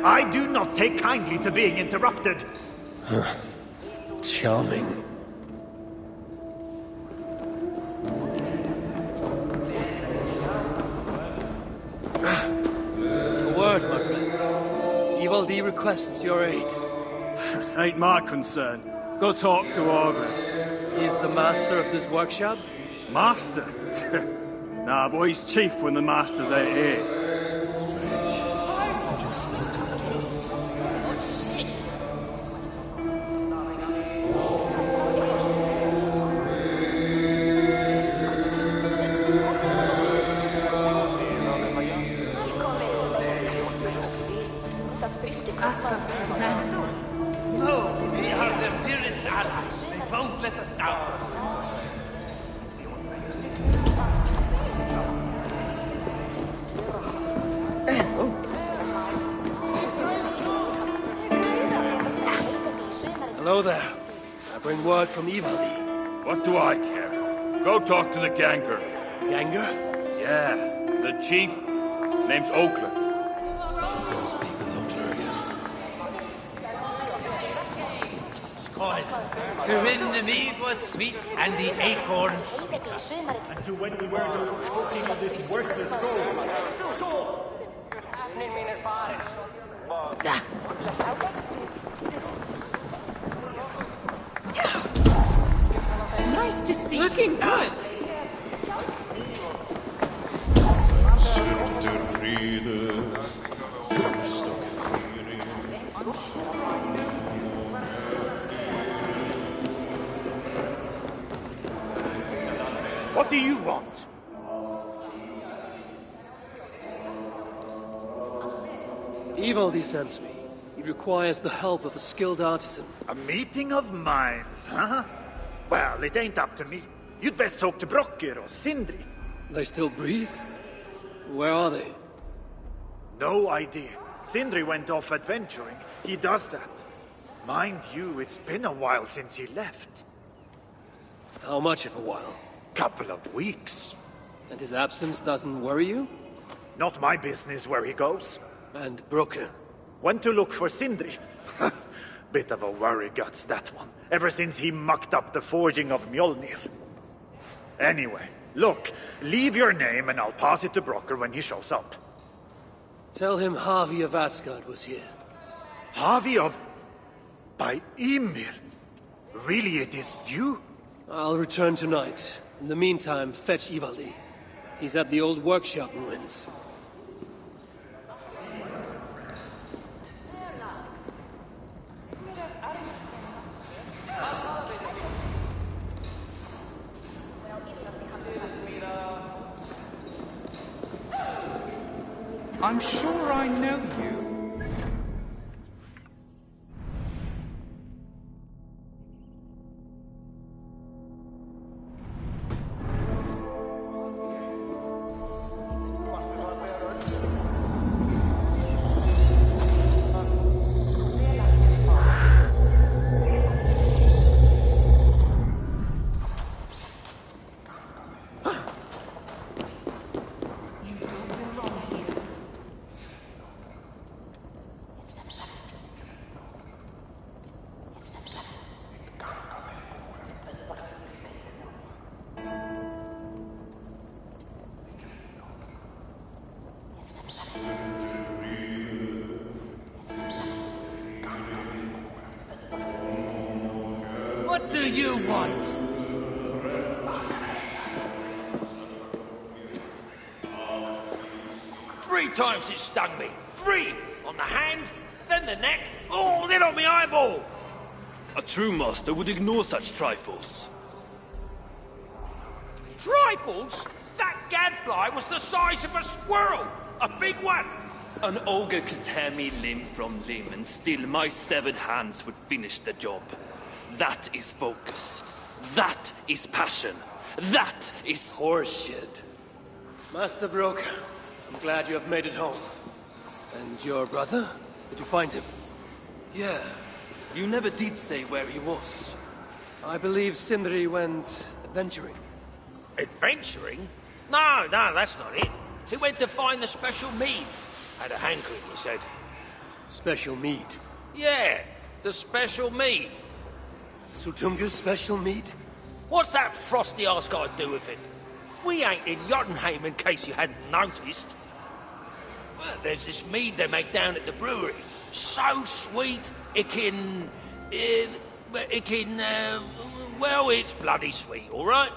I do not take kindly to being interrupted. Charming. A word, my friend. Ivaldi requests your aid. Ain't my concern. Go talk to Aubrey. He's the master of this workshop? Master? Nah, but he's chief when the masters ain't here. No, we are their dearest allies. They won't let us down. Hello there. I bring word from Ivaldi. What do I care? Go talk to the ganger. Ganger? Yeah, the chief. Name's Oakland. To win the mead was sweet, and the acorn sweeter. Until when we were no choking on this worthless gold. Nice to see you. Looking good. What do you want? Ivaldi sends me. He requires the help of a skilled artisan. A meeting of minds, huh? Well, it ain't up to me. You'd best talk to Brocker or Sindri. They still breathe? Where are they? No idea. Sindri went off adventuring. He does that. Mind you, it's been a while since he left. How much of a while? Couple of weeks. And his absence doesn't worry you? Not my business where he goes. And Broker? Went to look for Sindri. Bit of a worry guts, that one. Ever since he mucked up the forging of Mjolnir. Anyway, look, leave your name and I'll pass it to Brocker when he shows up. Tell him Harvey of Asgard was here. Harvey of... by Ymir? Really, it is you? I'll return tonight. In the meantime, fetch Ivaldi. He's at the old workshop ruins. I'm sure I know you. What do you want? Three times it stung me. 3! On the hand, then the neck, oh, then on my eyeball! A true master would ignore such trifles. Trifles? That gadfly was the size of a squirrel! A big one! An ogre could tear me limb from limb, and still my severed hands would finish the job. That is focus. That is passion. That is horseshit. Master Broker, I'm glad you have made it home. And your brother? Did you find him? Yeah. You never did say where he was. I believe Sindri went adventuring. Adventuring? No, that's not it. He went to find the special mead. Had a hankering, he said. Special meat. Yeah, the special meat. Sutunga's special meat? What's that frosty arse got to do with it? We ain't in Jotunheim, in case you hadn't noticed. Well, there's this mead they make down at the brewery. So sweet, well, it's bloody sweet, all right?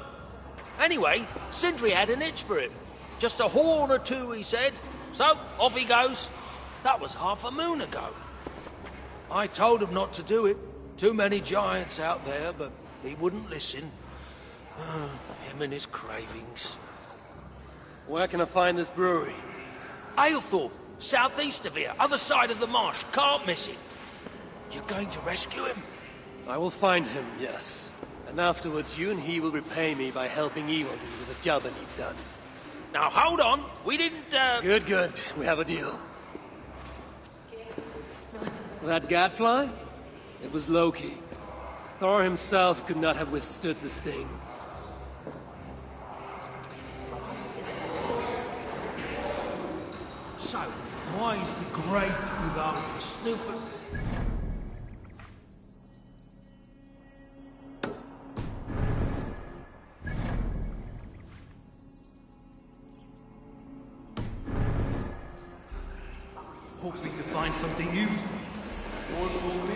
Anyway, Sindri had an itch for it. Just a horn or two, he said. So, off he goes. That was half a moon ago. I told him not to do it. Too many giants out there, but he wouldn't listen. Him and his cravings. Where can I find this brewery? Aylthorpe, southeast of here, other side of the marsh. Can't miss it. You're going to rescue him? I will find him, yes. And afterwards, you and he will repay me by helping Evil with the job I need done. Now, hold on. We didn't, Good. We have a deal. That gadfly? It was Loki. Thor himself could not have withstood the sting. So, why is the great without stupid? Hoping to find something useful. Or for me.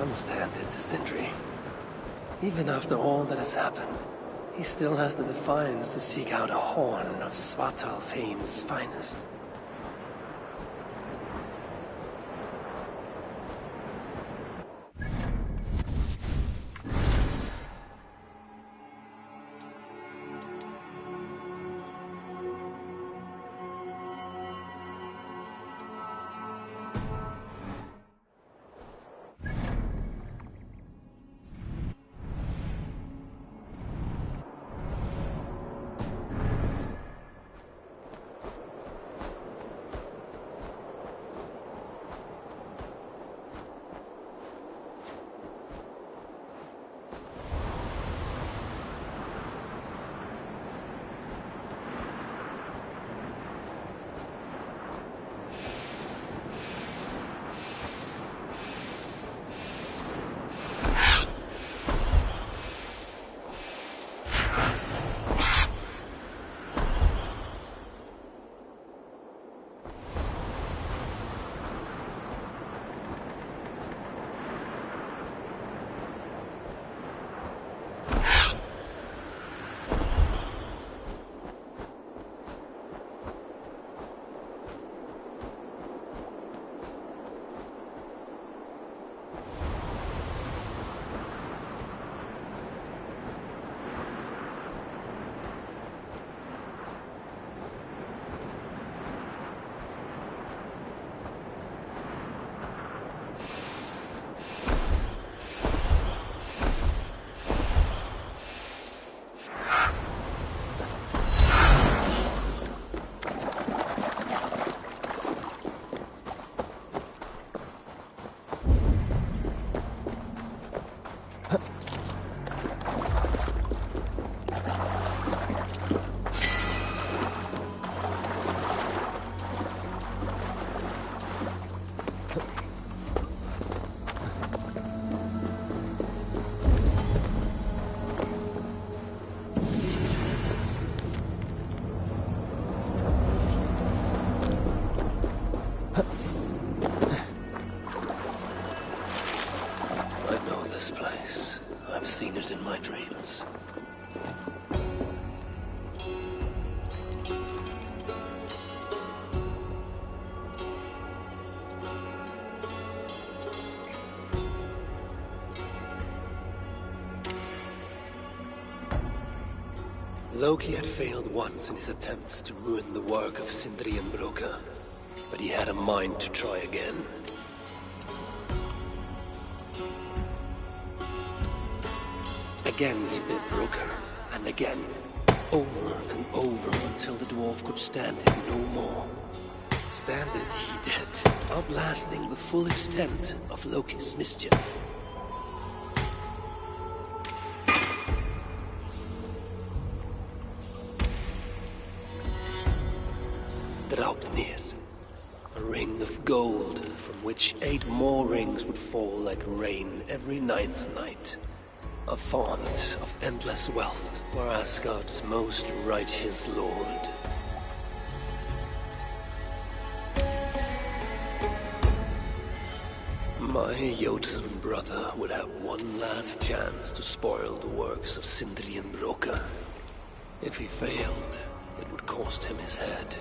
I must hand it to Sindri. Even after all that has happened, he still has the defiance to seek out a horn of Svartalfheim's finest. In my dreams. Loki had failed once in his attempts to ruin the work of Sindri and Broka, but he had a mind to try again. Again he bit Broka, and again, over and over until the dwarf could stand him no more. withstand it, he did, outlasting the full extent of Loki's mischief. Draupnir, a ring of gold from which 8 more rings would fall like rain every 9th night. A font of endless wealth for Asgard's most righteous lord. My Jotun brother would have one last chance to spoil the works of Sindri and Broka. If he failed, it would cost him his head.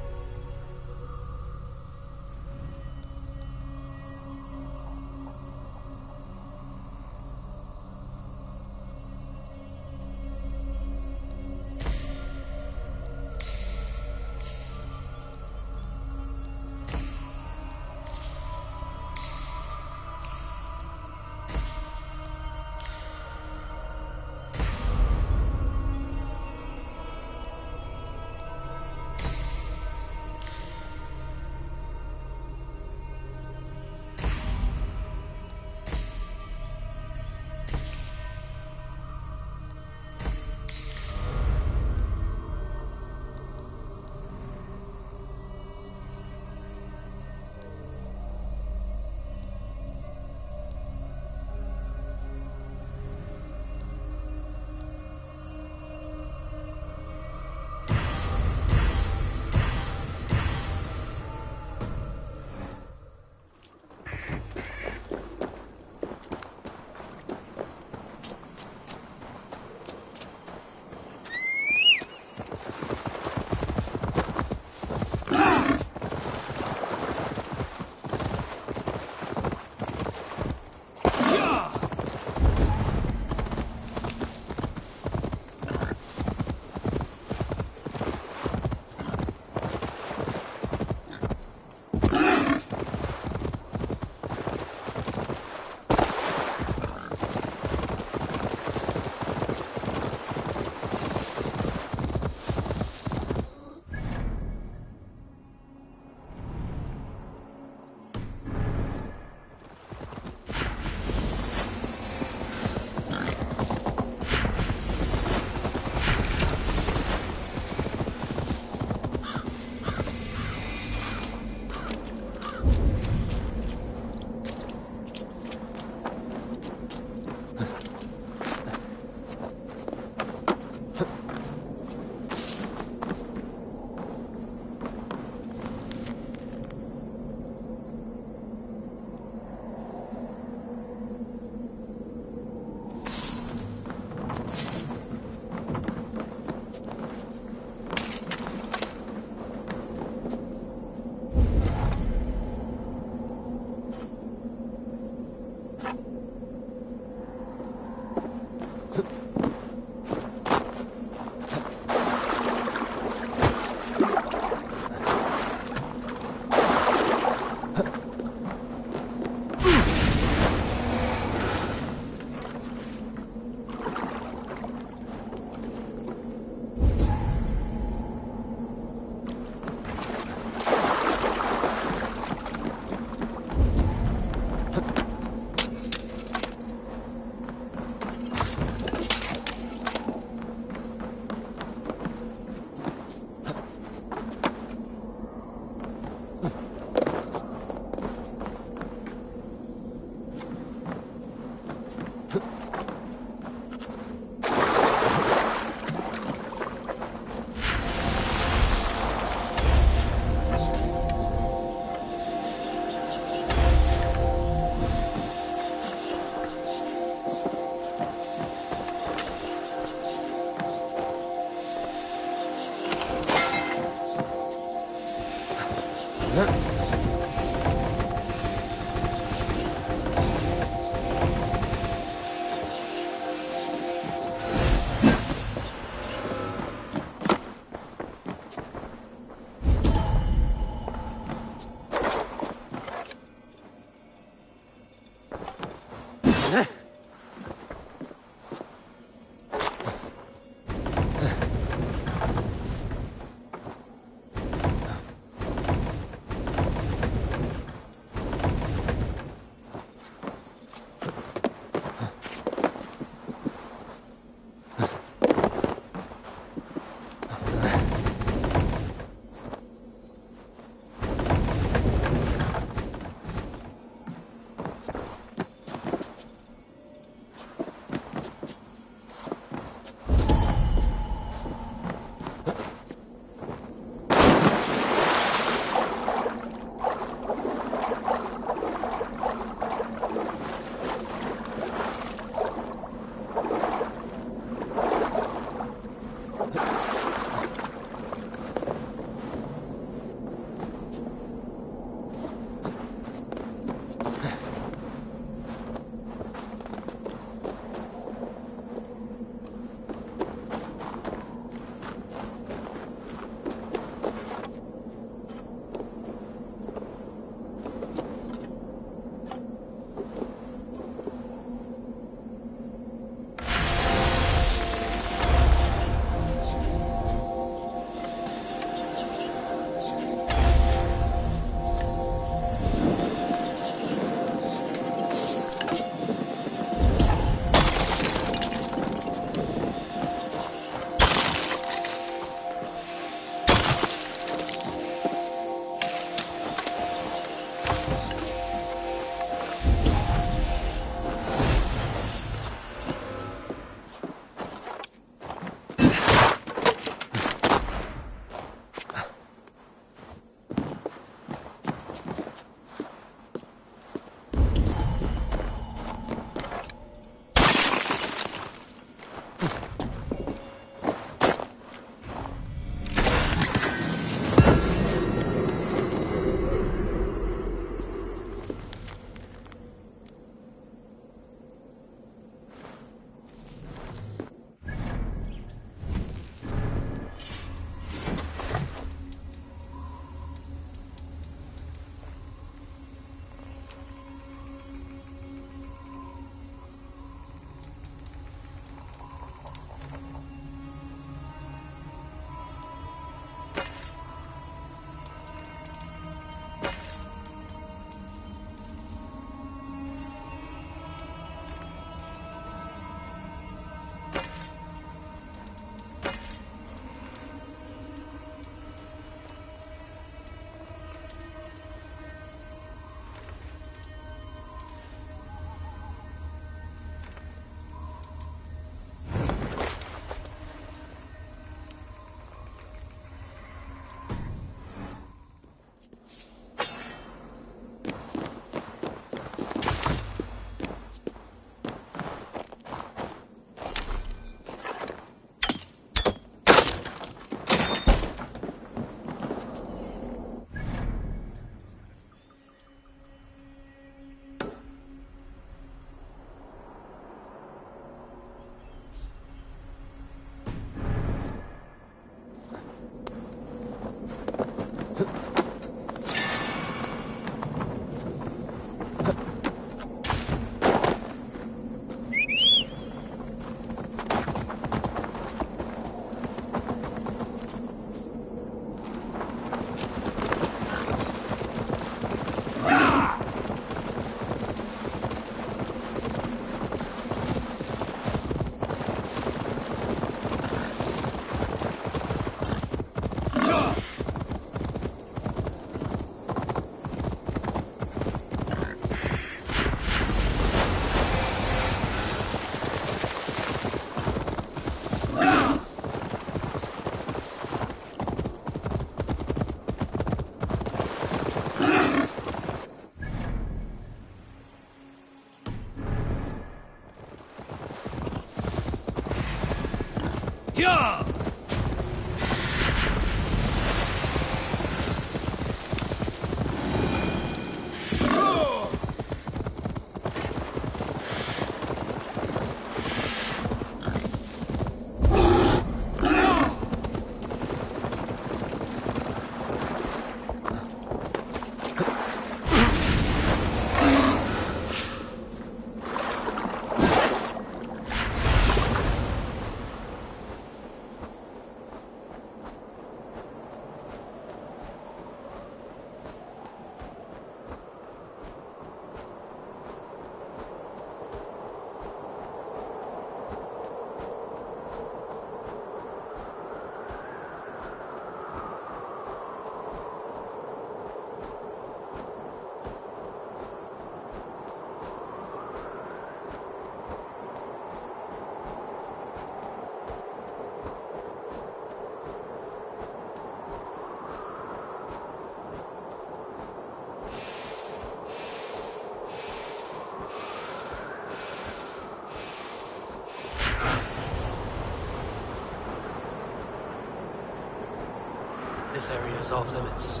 This area is off limits.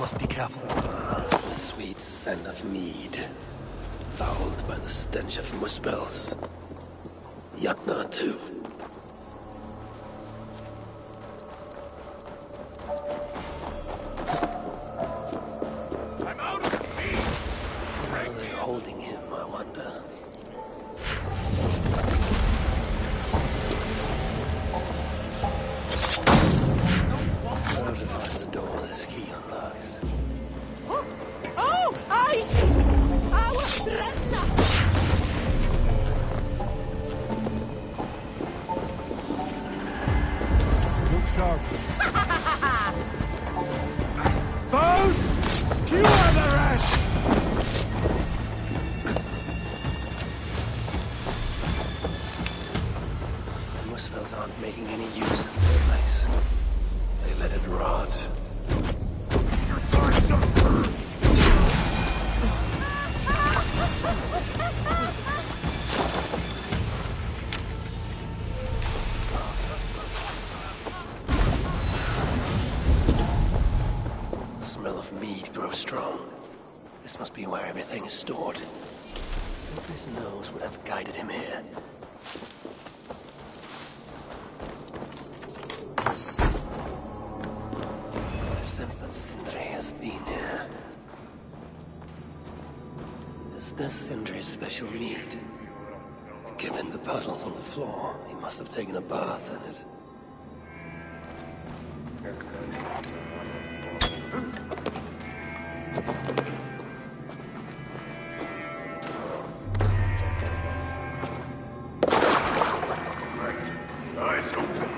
must be careful. The sweet scent of mead, fouled by the stench of muspels. Yakna, too. I'm out of mead! Where are they holding him, I wonder? Fortify the door this key unlocks. Oh, I see! Our Brenda! Look sharp. Foes! Cue the rest! The muspels aren't making any use of this place. They let it rot. The smell of mead grows strong. This must be where everything is stored. Sentry's nose would have guided him here. I sense that Sindri has been here. Is this Sindri's special mead? Given the puddles on the floor, he must have taken a bath in it. Eyes open.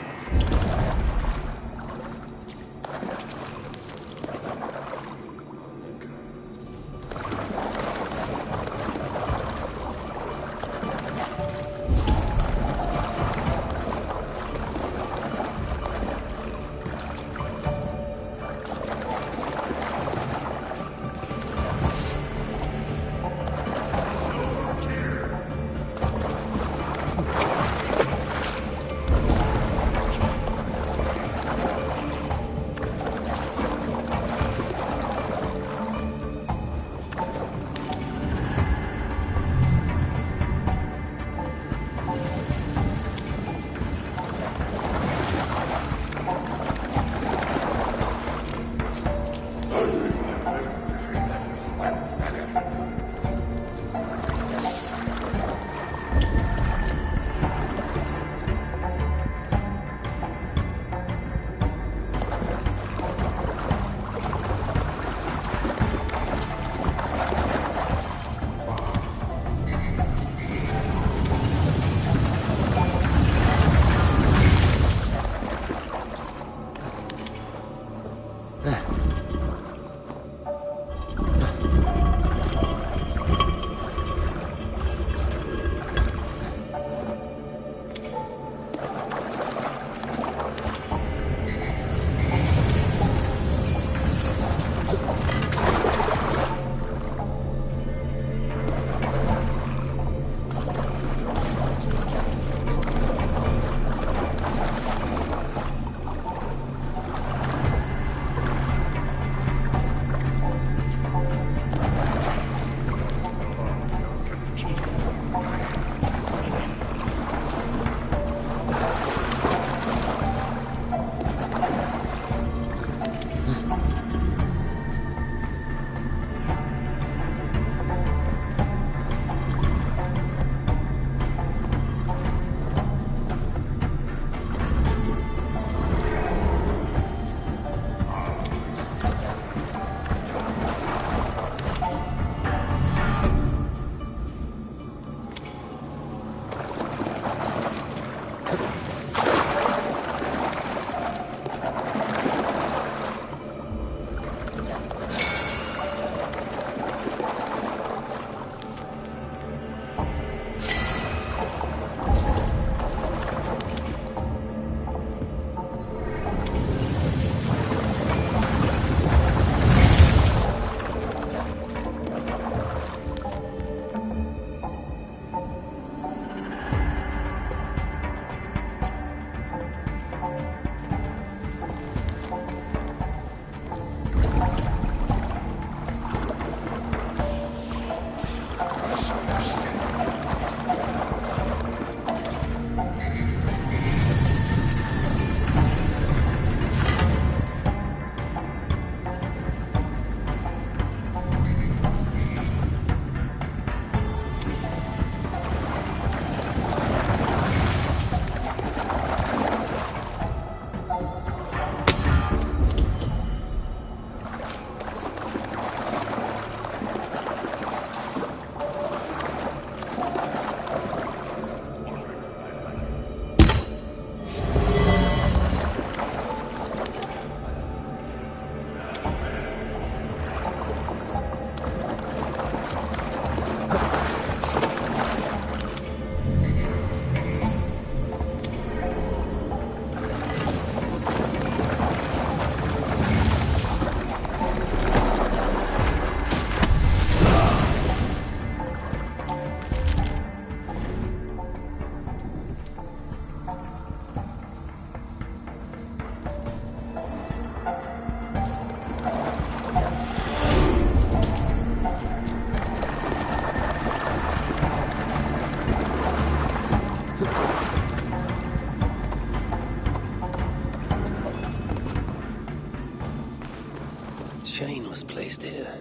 chain was placed here.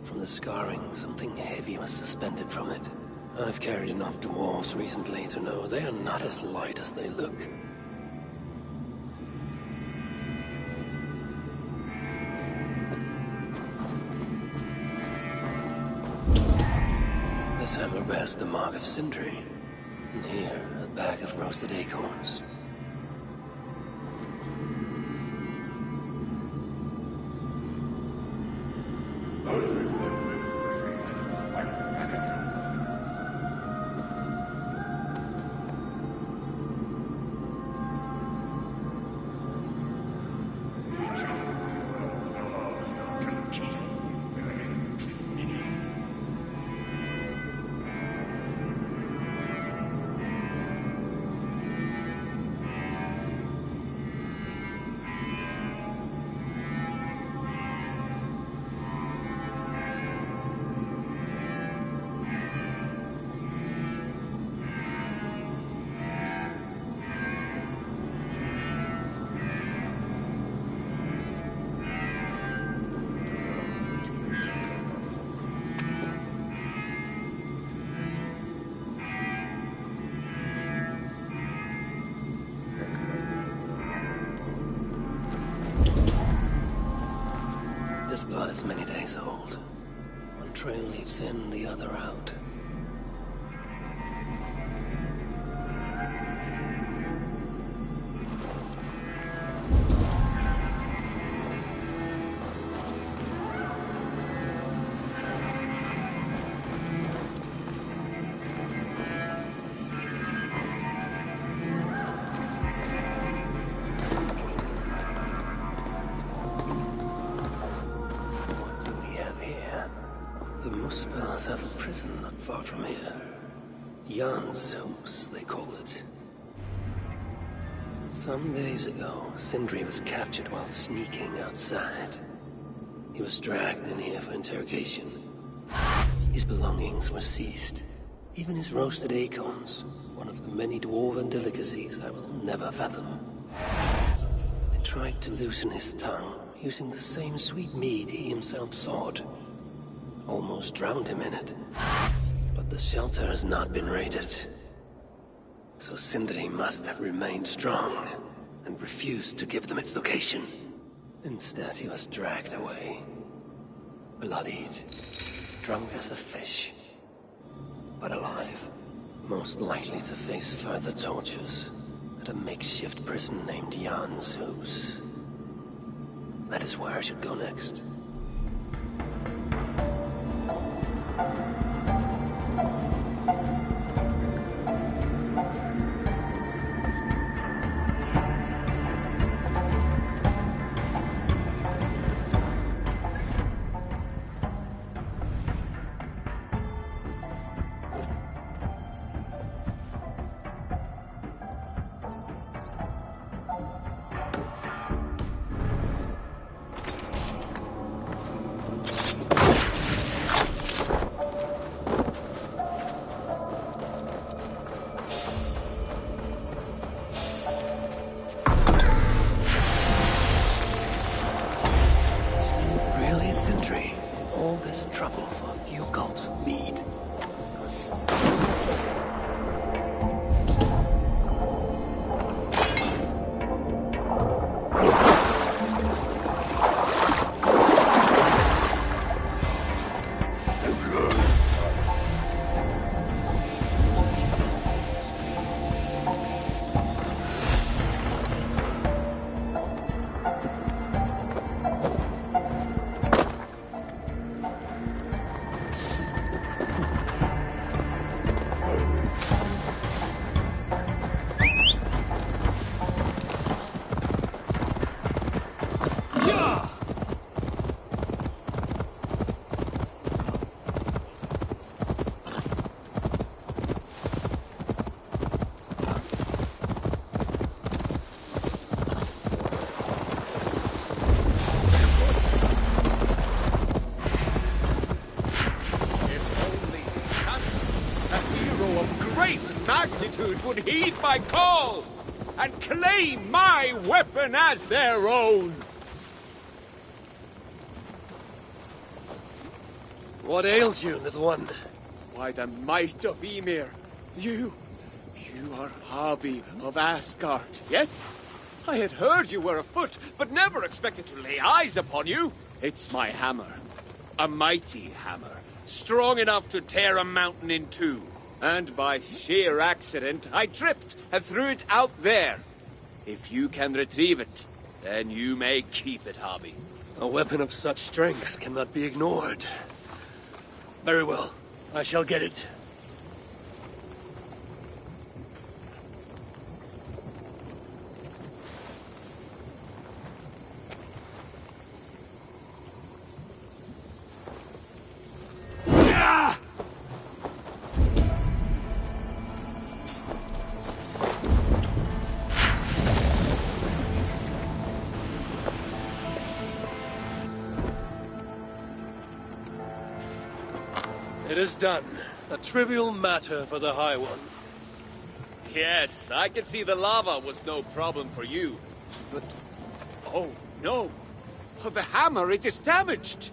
From the scarring, something heavy was suspended from it. I've carried enough dwarves recently to know they are not as light as they look. This hammer bears the mark of Sindri. And here, a bag of roasted acorns. This blood is many days old. One trail leads in, the other out. Have a prison not far from here. Jan's house, they call it. Some days ago, Sindri was captured while sneaking outside. He was dragged in here for interrogation. His belongings were seized. Even his roasted acorns, one of the many dwarven delicacies I will never fathom. They tried to loosen his tongue, using the same sweet mead he himself sought. Almost drowned him in it. But the shelter has not been raided. So Sindri must have remained strong and refused to give them its location. Instead, he was dragged away. Bloodied, drunk as a fish, but alive. Most likely to face further tortures at a makeshift prison named Jan's house. That is where I should go next. Trouble for a few gulps of mead. Magnitude would heed my call and claim my weapon as their own. What ails you, little one? Why, the might of Ymir. You are Harvey of Asgard, yes? I had heard you were afoot, but never expected to lay eyes upon you. It's my hammer. A mighty hammer. Strong enough to tear a mountain in two. And by sheer accident, I tripped and threw it out there. If you can retrieve it, then you may keep it, Harvey. A weapon of such strength cannot be ignored. Very well. I shall get it. It is done. A trivial matter for the High One. Yes, I can see the lava was no problem for you. But... oh, no. Oh, the hammer, it is damaged.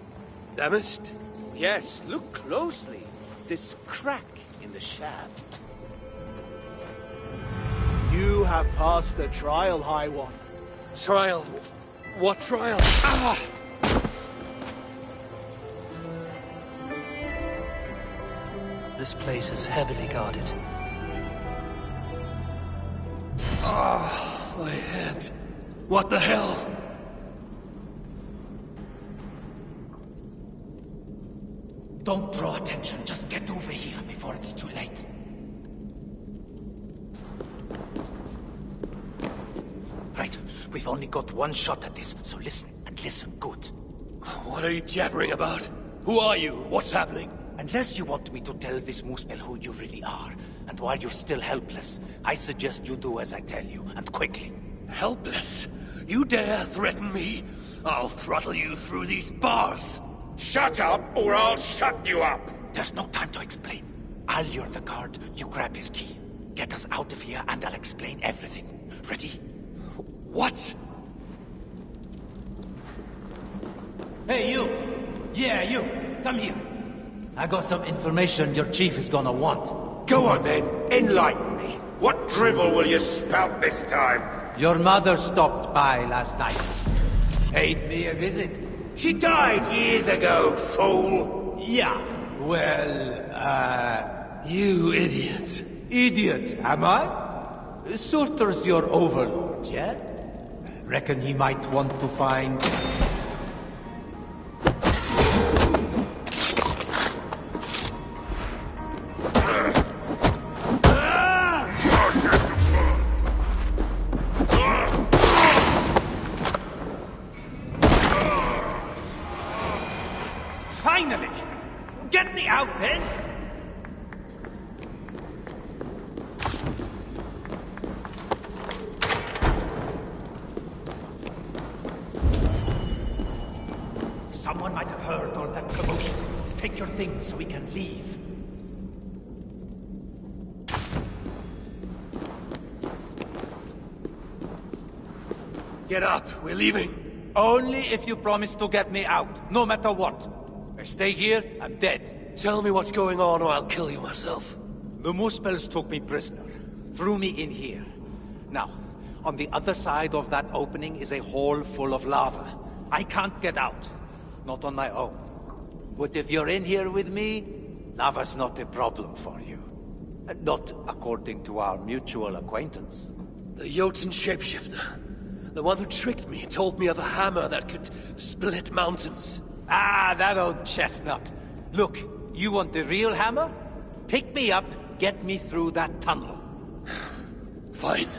Damaged? Yes, look closely. This crack in the shaft. You have passed the trial, High One. Trial? What trial? Ah! This place is heavily guarded. Ah, my head. What the hell? Don't draw attention. Just get over here before it's too late. Right. We've only got one shot at this, so listen, and listen good. What are you jabbering about? Who are you? What's happening? Unless you want me to tell this Muspel who you really are, and while you're still helpless, I suggest you do as I tell you, and quickly. Helpless? You dare threaten me? I'll throttle you through these bars. Shut up, or I'll shut you up! There's no time to explain. I'll lure the guard, you grab his key. Get us out of here, and I'll explain everything. Ready? What? Hey, you! Yeah, you! Come here. I got some information your chief is gonna want. Go on then, enlighten me. What drivel will you spout this time? Your mother stopped by last night. Paid me a visit. She died years ago, fool. Yeah, well, You idiot. Idiot, am I? Surtur's your overlord, yeah? Reckon he might want to find... Finally! Get me out, then! Someone might have heard all that commotion. Take your things so we can leave. Get up. We're leaving. Only if you promise to get me out, no matter what. I stay here, I'm dead. Tell me what's going on or I'll kill you myself. The Muspels took me prisoner, threw me in here. Now, on the other side of that opening is a hole full of lava. I can't get out. Not on my own. But if you're in here with me, lava's not a problem for you. Not according to our mutual acquaintance. The Jotun shapeshifter. The one who tricked me, told me of a hammer that could split mountains. Ah, that old chestnut. Look, you want the real hammer? Pick me up, get me through that tunnel. Fine.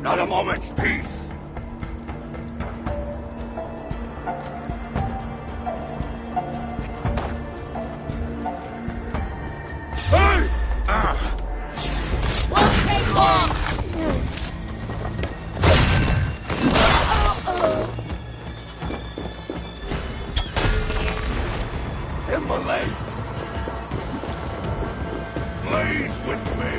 Not a moment's peace! Hey! Won't take long! Immolate! Blaze with me!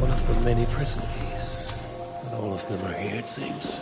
One of the many prison keys. And all of them are here, it seems.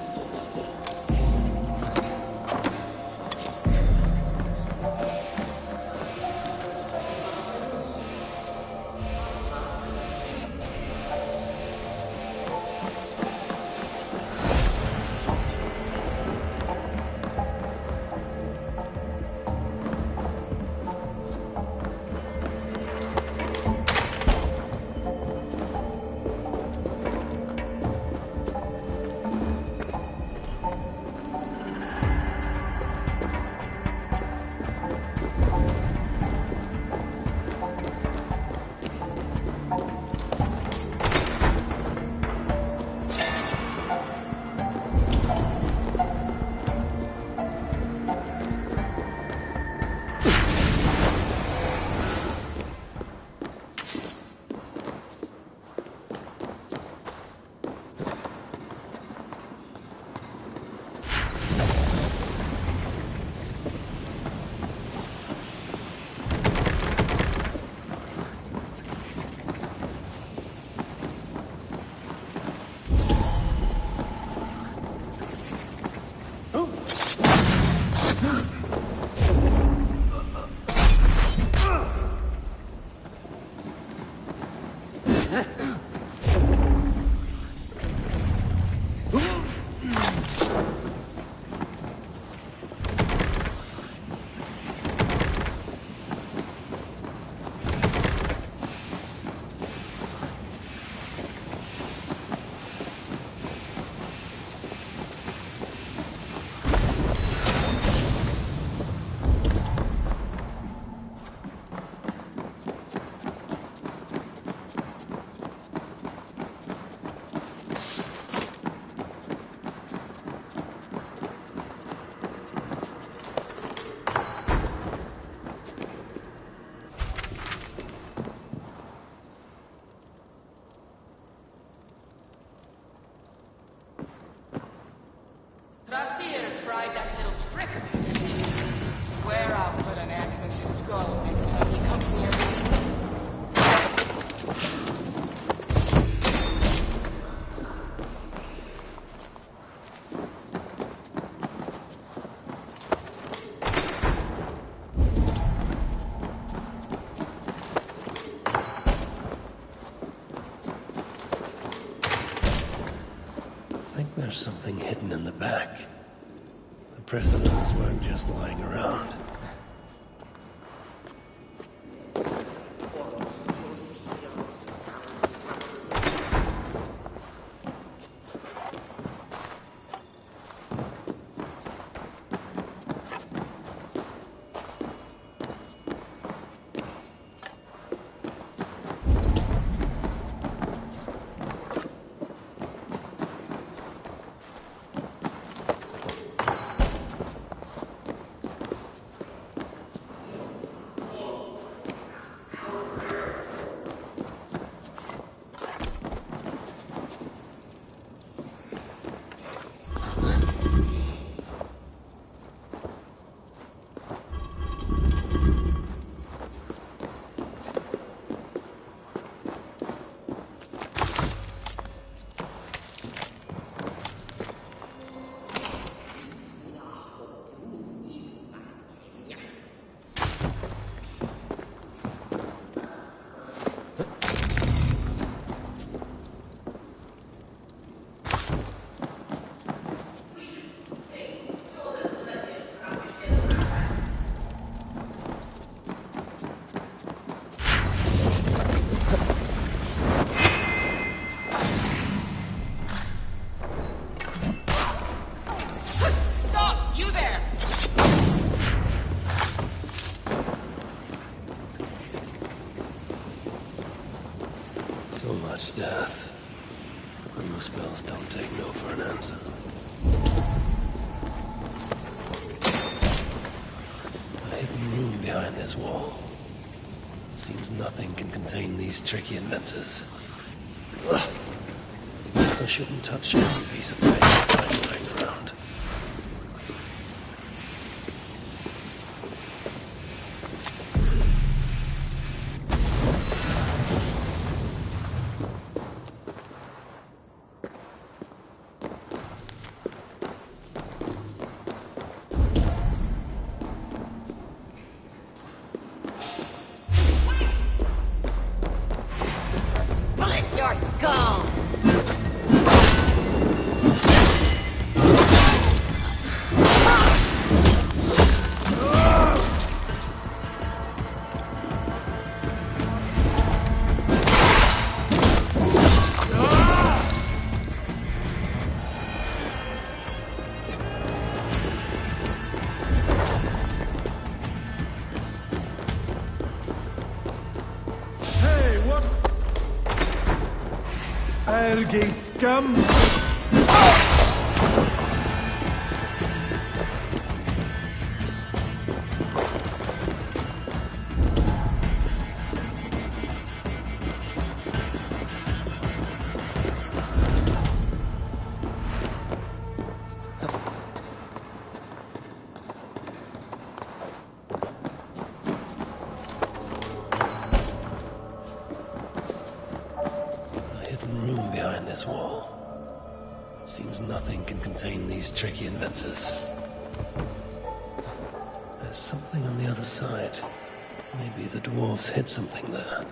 Trasir tried that little trick of his. Swear I'll put an axe in his skull next time he comes near me. I think there's something hidden in the back. The prisoners weren't just lying around. So much death. And the spells don't take no for an answer. A hidden room behind this wall. Seems nothing can contain these tricky inventors. Ugh. Guess I shouldn't touch any piece of paper lying around. Your skull! Hey, what? Erge scum! This wall. Seems nothing can contain these tricky inventors. There's something on the other side. Maybe the dwarves hid something there.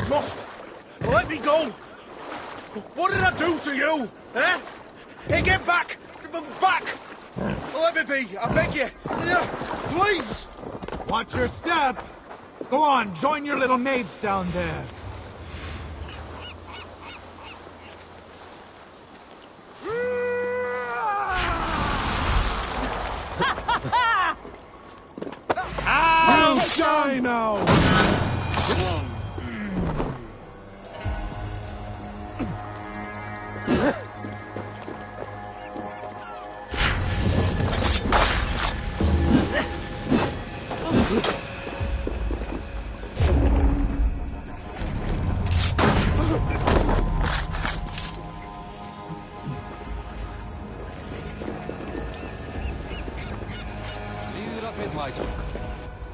Must let me go. What did I do to you? Eh? Hey, get back! Back! Let me be, I beg you. Please! Watch your step! Go on, join your little mates down there. I'll die now!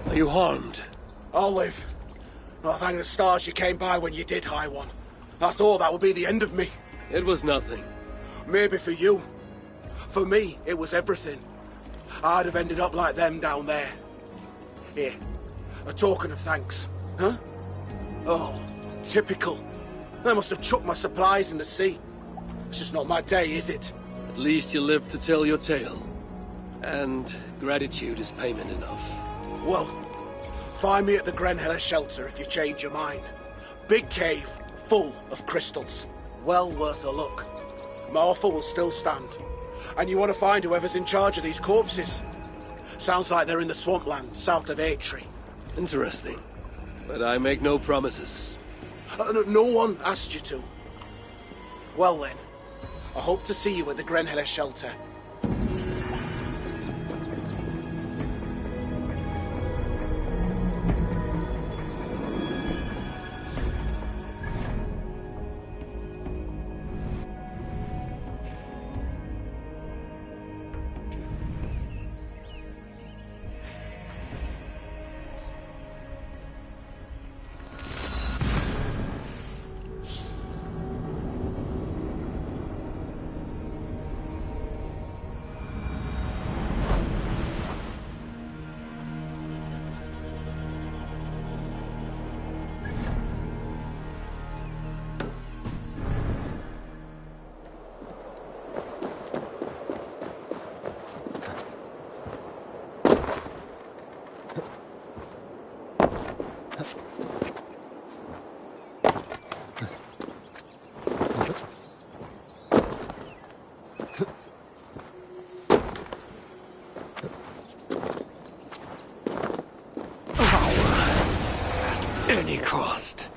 Are you harmed? I'll live. Oh, thank the stars you came by when you did, High One. I thought that would be the end of me. It was nothing. Maybe for you. For me, it was everything. I'd have ended up like them down there. Here, a token of thanks. Huh? Oh, typical. I must have chucked my supplies in the sea. It's just not my day, is it? At least you lived to tell your tale. And gratitude is payment enough. Well, find me at the Grenheller shelter if you change your mind. Big cave, full of crystals. Well worth a look. My offer will still stand. And you want to find whoever's in charge of these corpses. Sounds like they're in the swampland, south of Aitri. Interesting. But I make no promises. No one asked you to. Well then, I hope to see you at the Grenheller shelter. Any cost.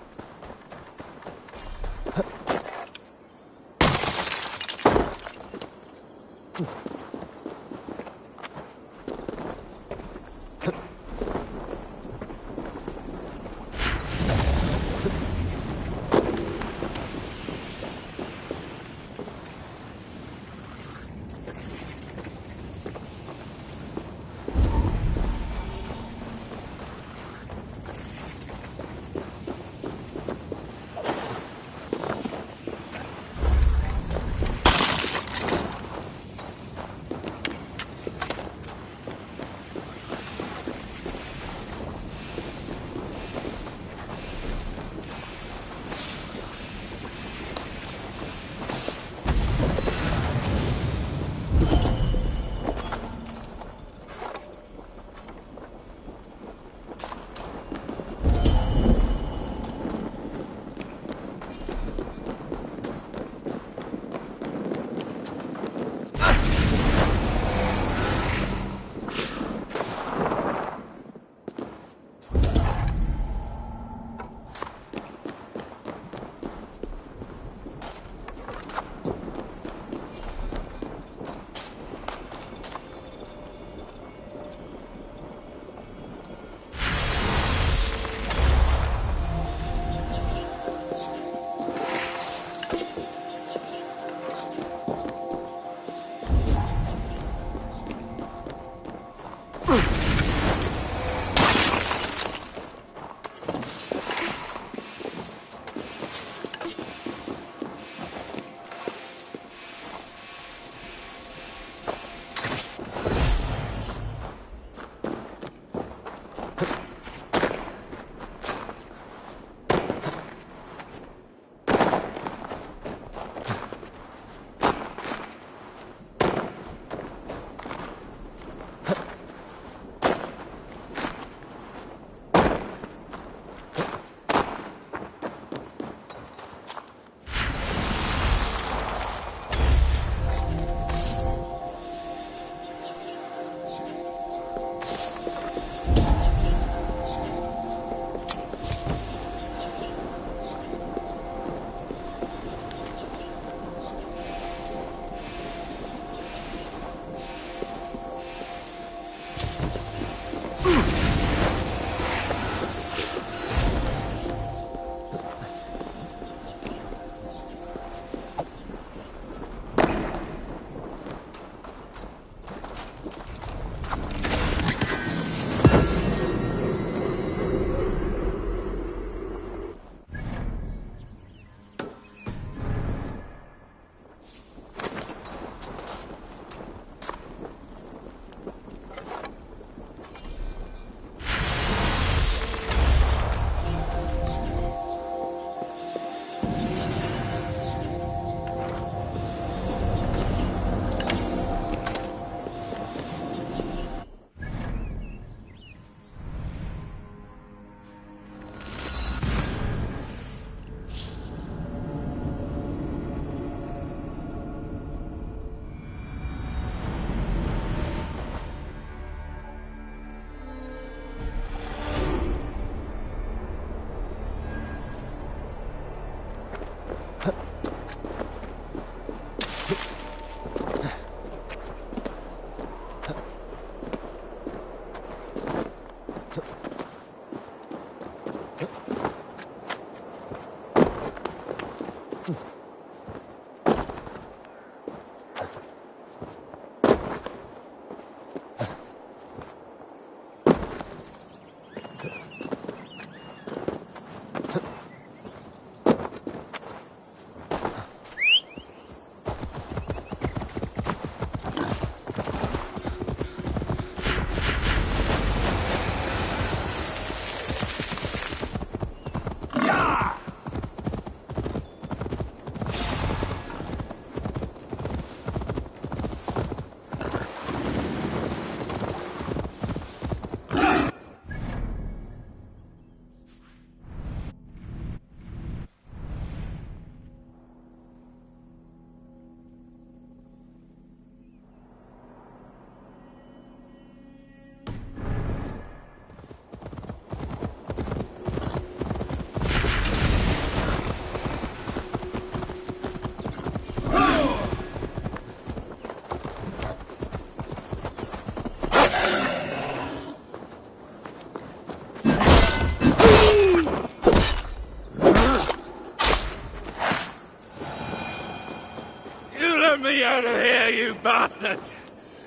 Let me out of here, you bastards!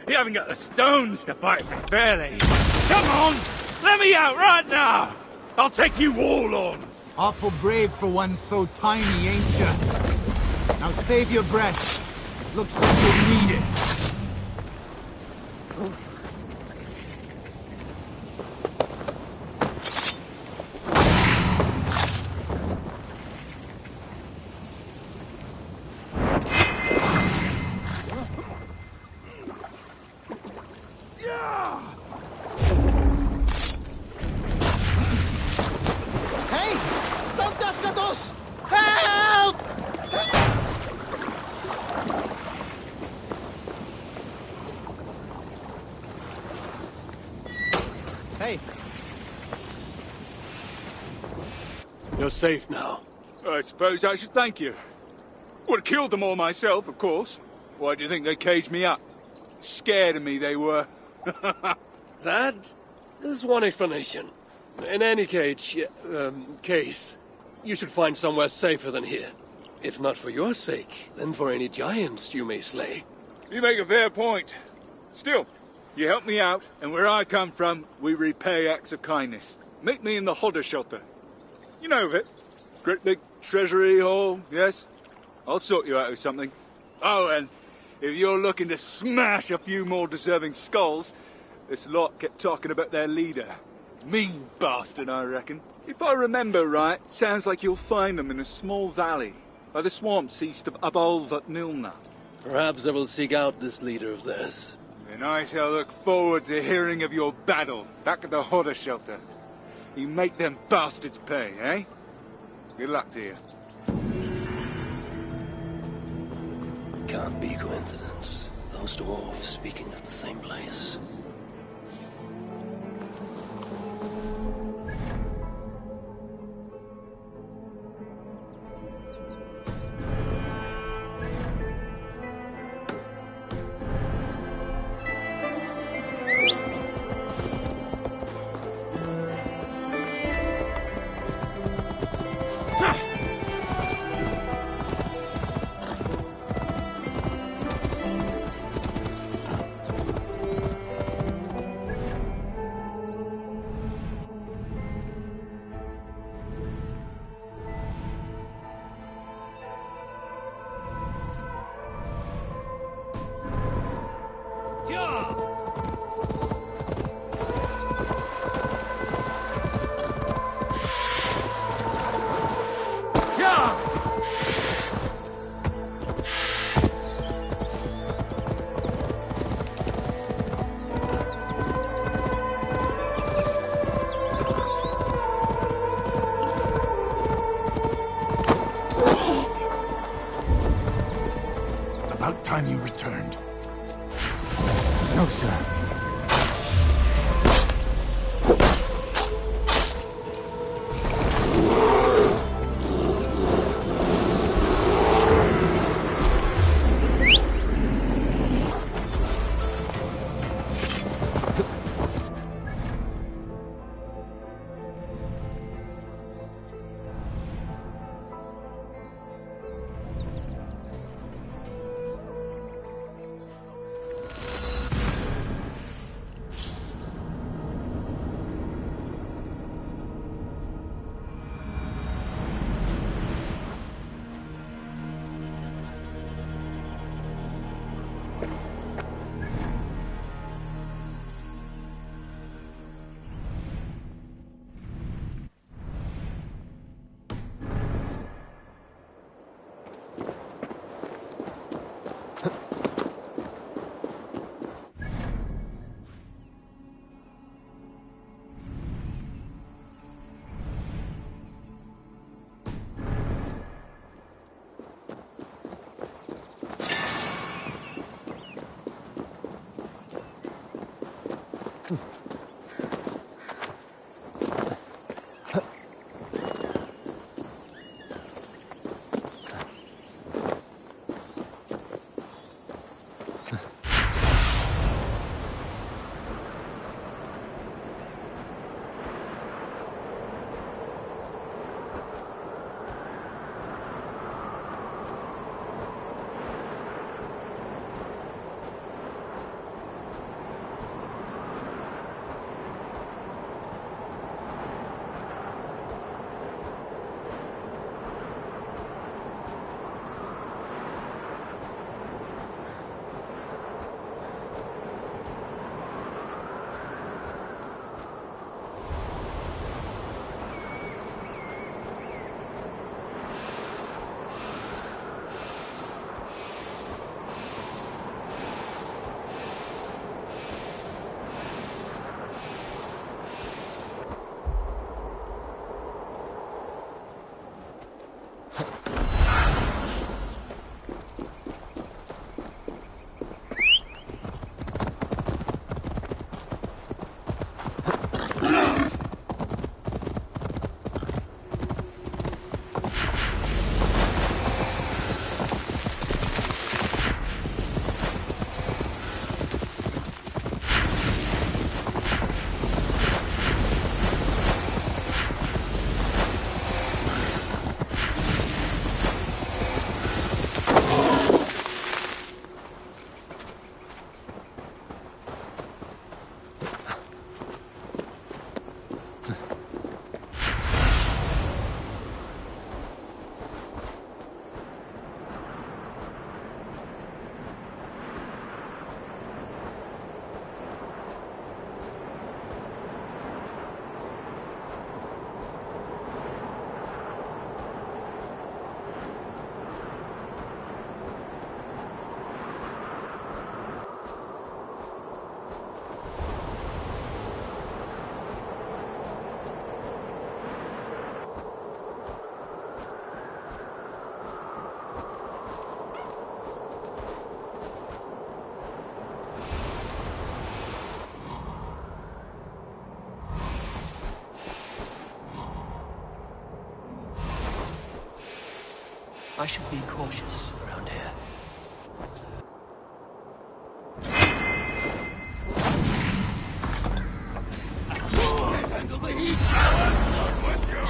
You haven't got the stones to fight me fairly. Come on! Let me out right now! I'll take you all on! Awful brave for one so tiny, ain't ya? Now save your breath. Looks like you'll need it. Hey! You're safe now. I suppose I should thank you. Would have killed them all myself, of course. Why do you think they caged me up? Scared of me, they were. That is one explanation. In any case, you should find somewhere safer than here. If not for your sake, then for any giants you may slay. You make a fair point. Still, you helped me out, and where I come from, we repay acts of kindness. Meet me in the Hodder shelter. You know of it. Great big treasury hall, yes? I'll sort you out with something. Oh, and if you're looking to smash a few more deserving skulls, this lot kept talking about their leader. Mean bastard, I reckon. If I remember right, sounds like you'll find them in a small valley, by the swamps east of Abolv at Nilna. Perhaps I will seek out this leader of theirs. And I shall look forward to hearing of your battle back at the Hodder shelter. You make them bastards pay, eh? Good luck to you. Can't be coincidence. Those dwarves speaking of the same place. About time you returned. No, sir. I should be cautious around here. Can't handle the heat, Alan! Not with you!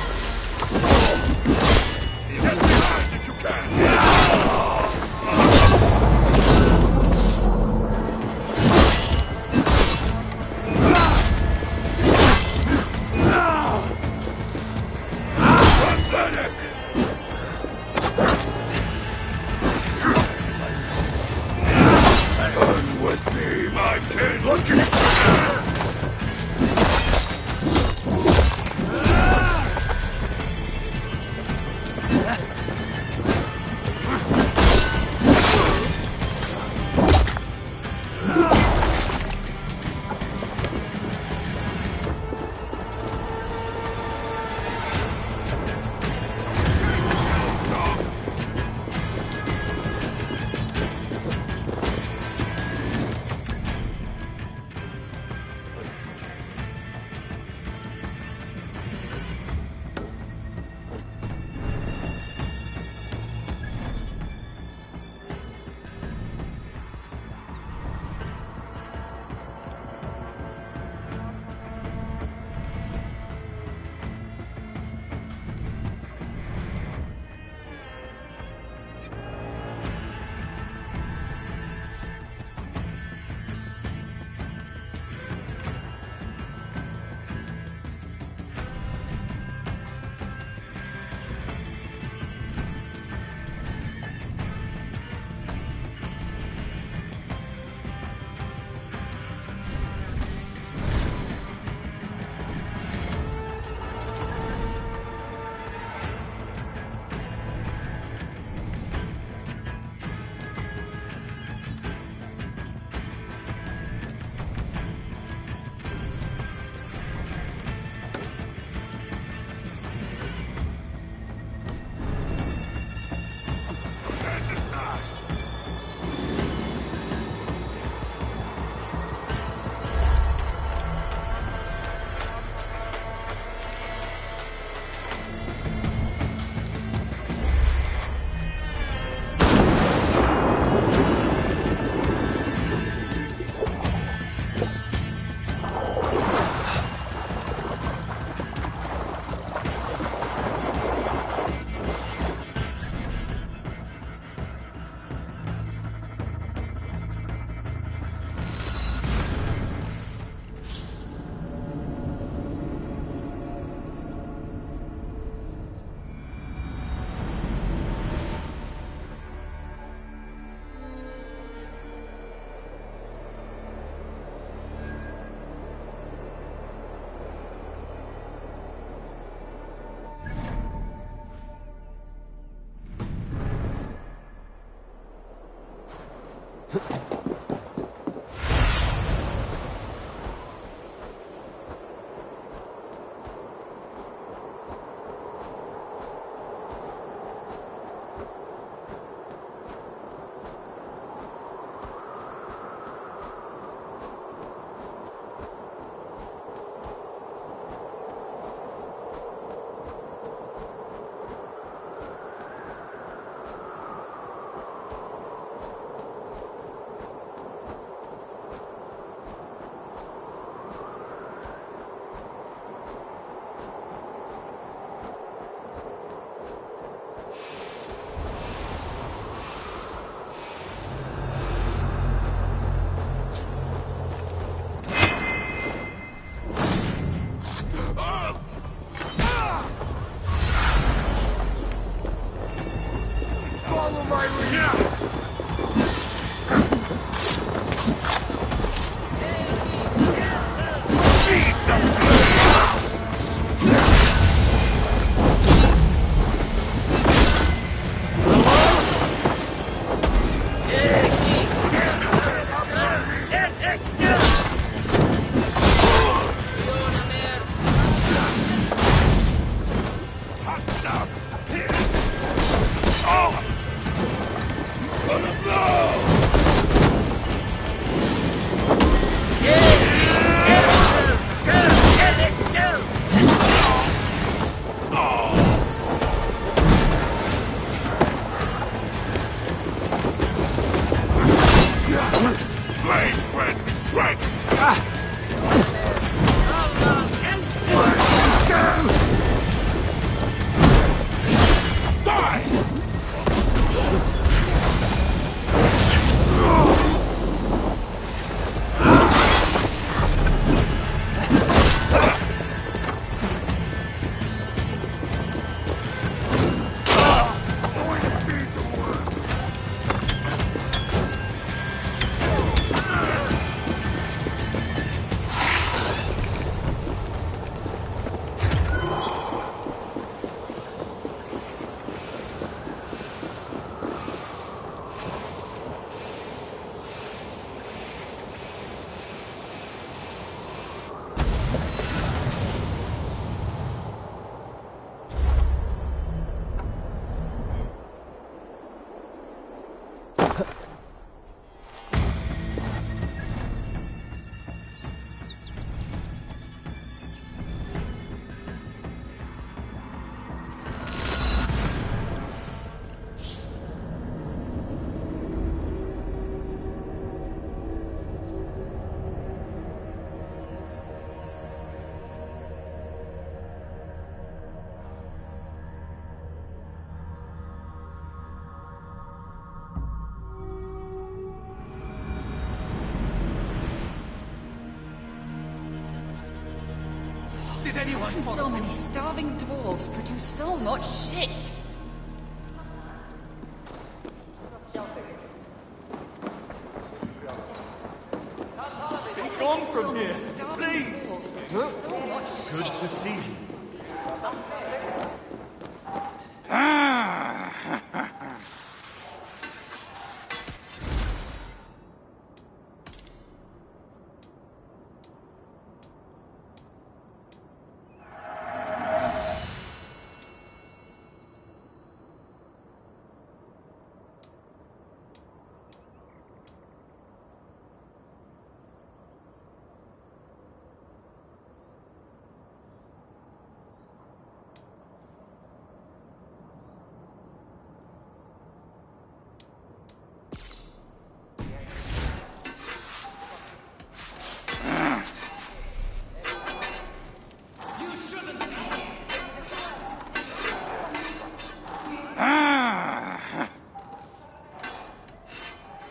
Get behind if you can! Pathetic! Run with me, my kid! Looking at flame grant me strength! Die! Did anyone follow? So many starving dwarves produce so much shit. Be gone from here, please! Good to see you.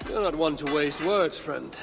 You're not one to waste words, friend.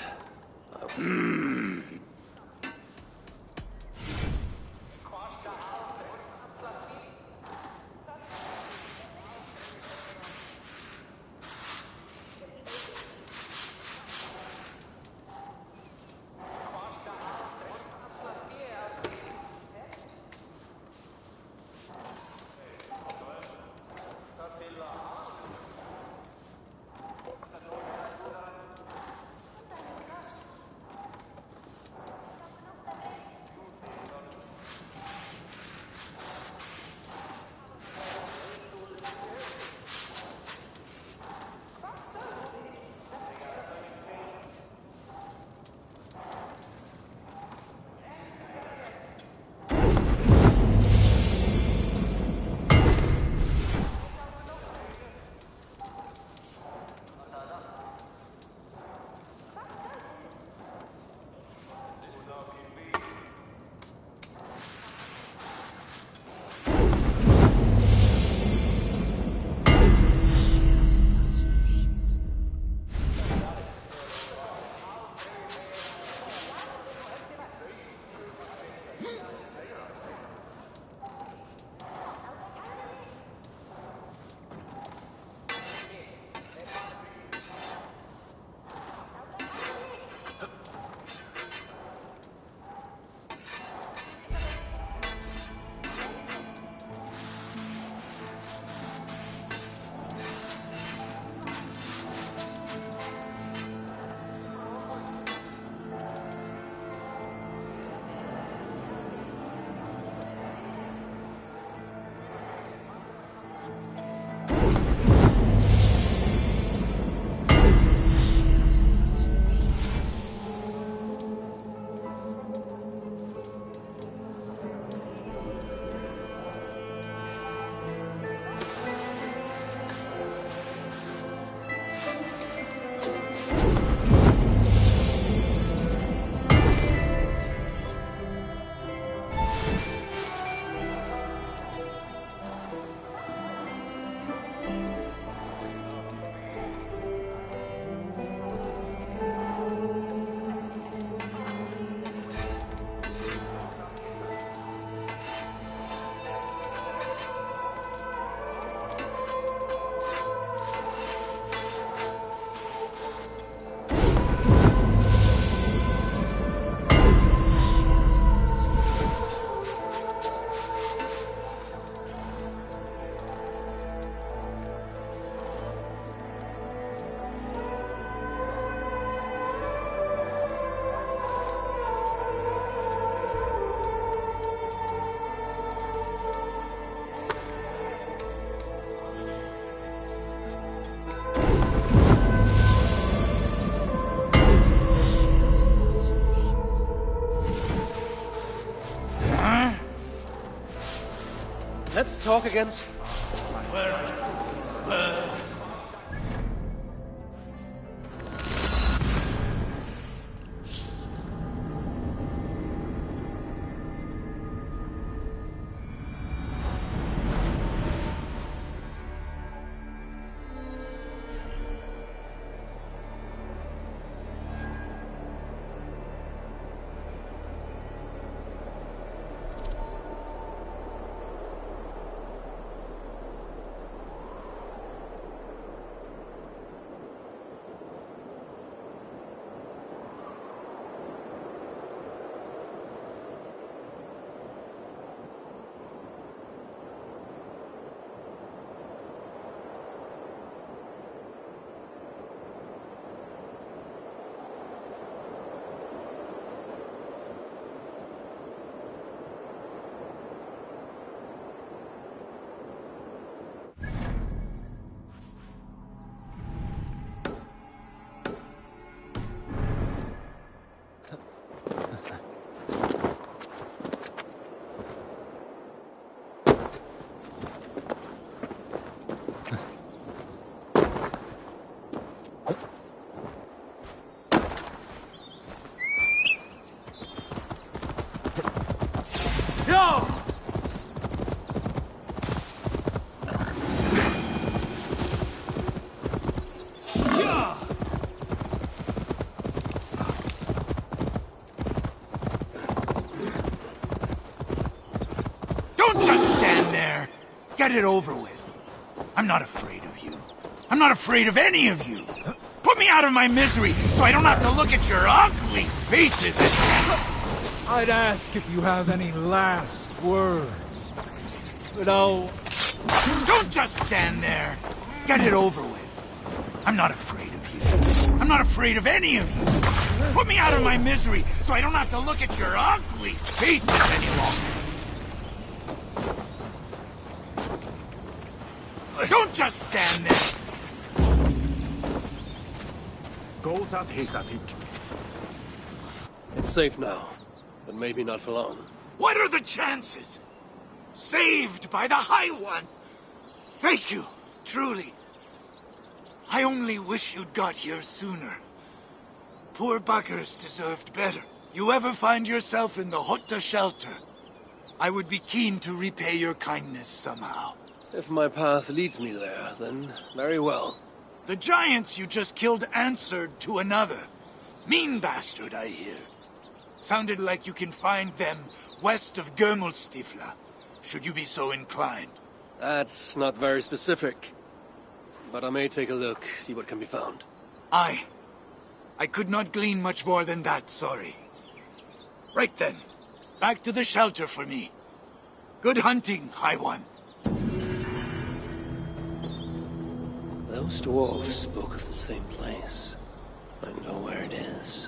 Let's talk again. Get it over with. I'm not afraid of you. I'm not afraid of any of you. Put me out of my misery so I don't have to look at your ugly faces. I'd ask if you have any last words. But I'll... Don't just stand there. Get it over with. I'm not afraid of you. I'm not afraid of any of you. Put me out of my misery so I don't have to look at your ugly faces any longer. Don't just stand there! It's safe now, but maybe not for long. What are the chances? Saved by the High One! Thank you, truly. I only wish you'd got here sooner. Poor buggers deserved better. You ever find yourself in the Hutta shelter, I would be keen to repay your kindness somehow. If my path leads me there, then very well. The giants you just killed answered to another. Mean bastard, I hear. Sounded like you can find them west of Gömelstifla, should you be so inclined. That's not very specific. But I may take a look, see what can be found. I could not glean much more than that, sorry. Right then, back to the shelter for me. Good hunting, High One. Those dwarves spoke of the same place. I know where it is.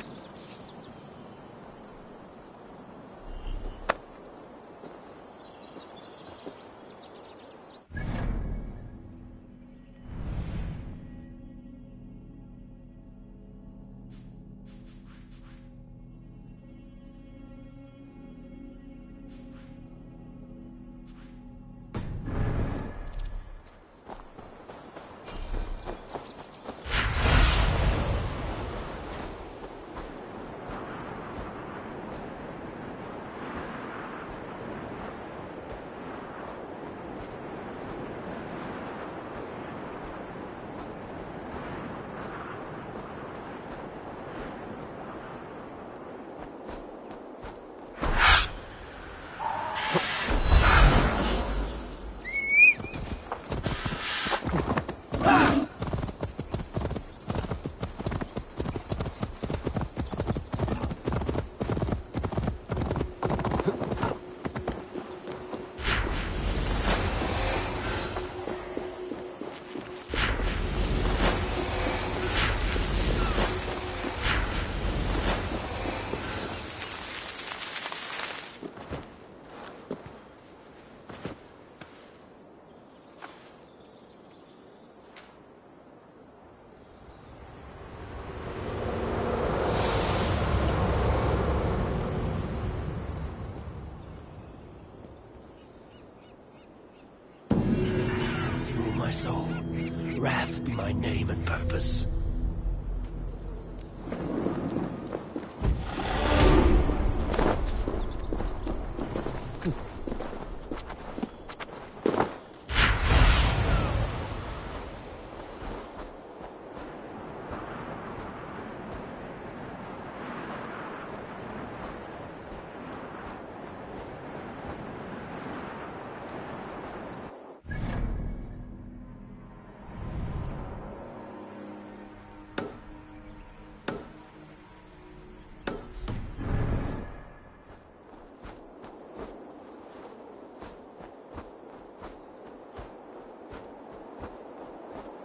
my name and purpose.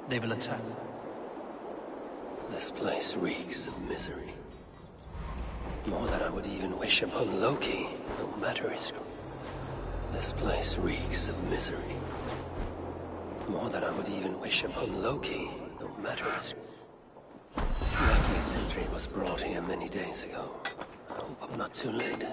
They will attack. This place reeks of misery. More than I would even wish upon Loki, no matter his... This place reeks of misery. More than I would even wish upon Loki, no matter his... It's likely Sindri was brought here many days ago. I hope I'm not too late.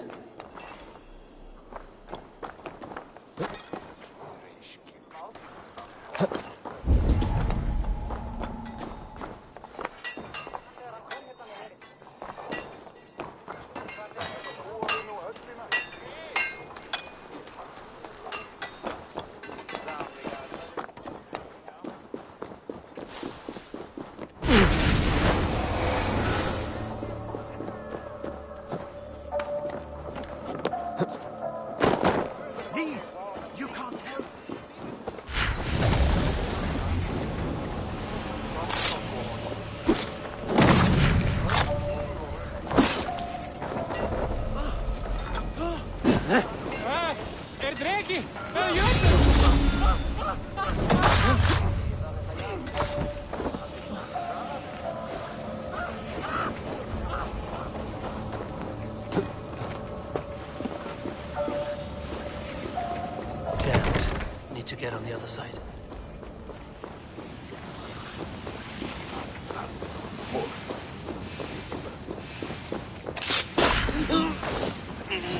To get on the other side.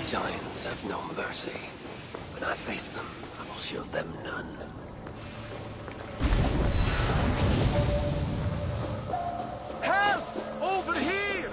Giants have no mercy. When I face them, I will show them none. Help! Over here!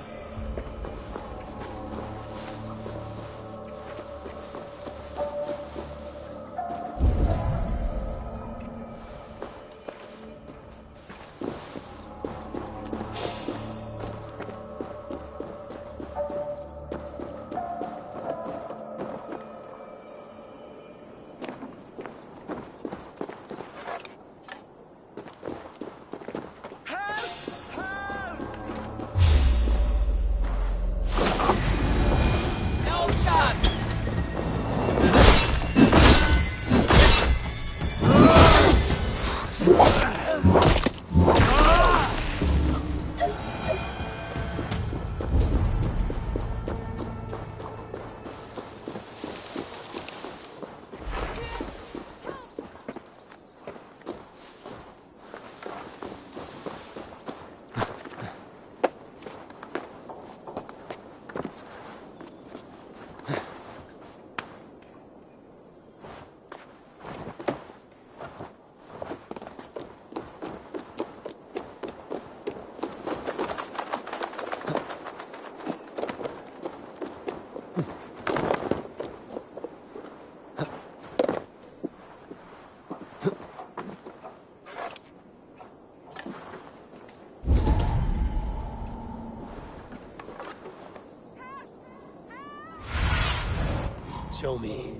Show me.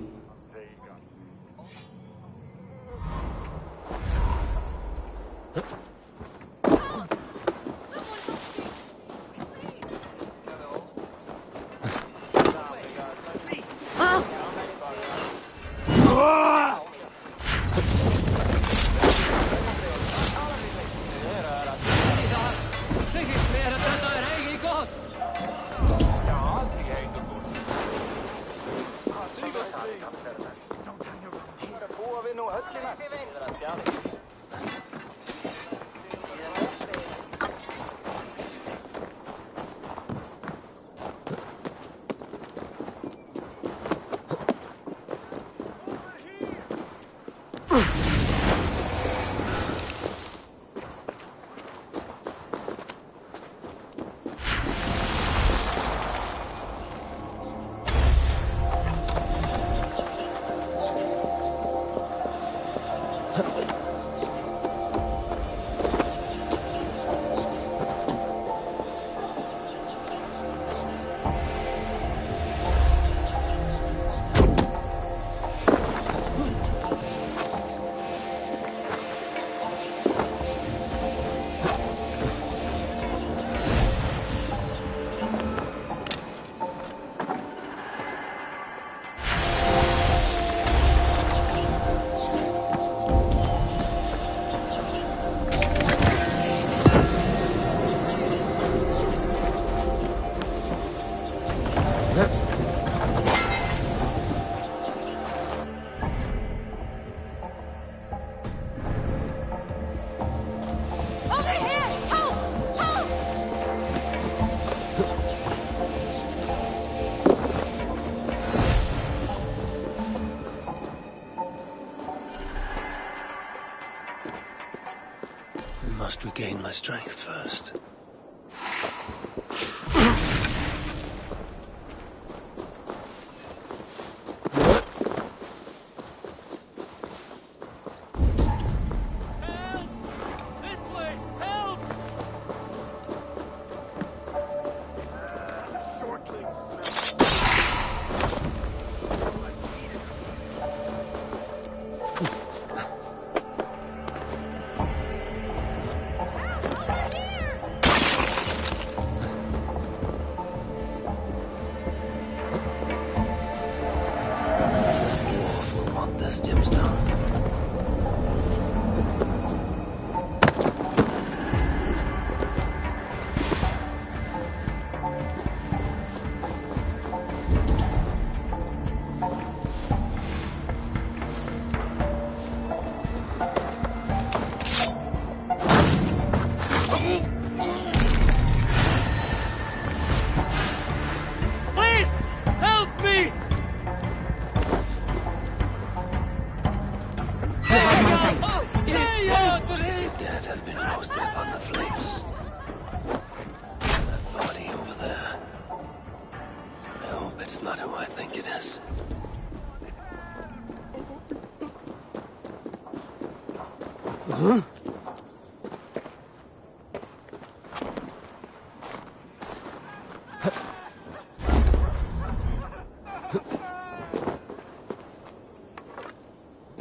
must regain my strength first.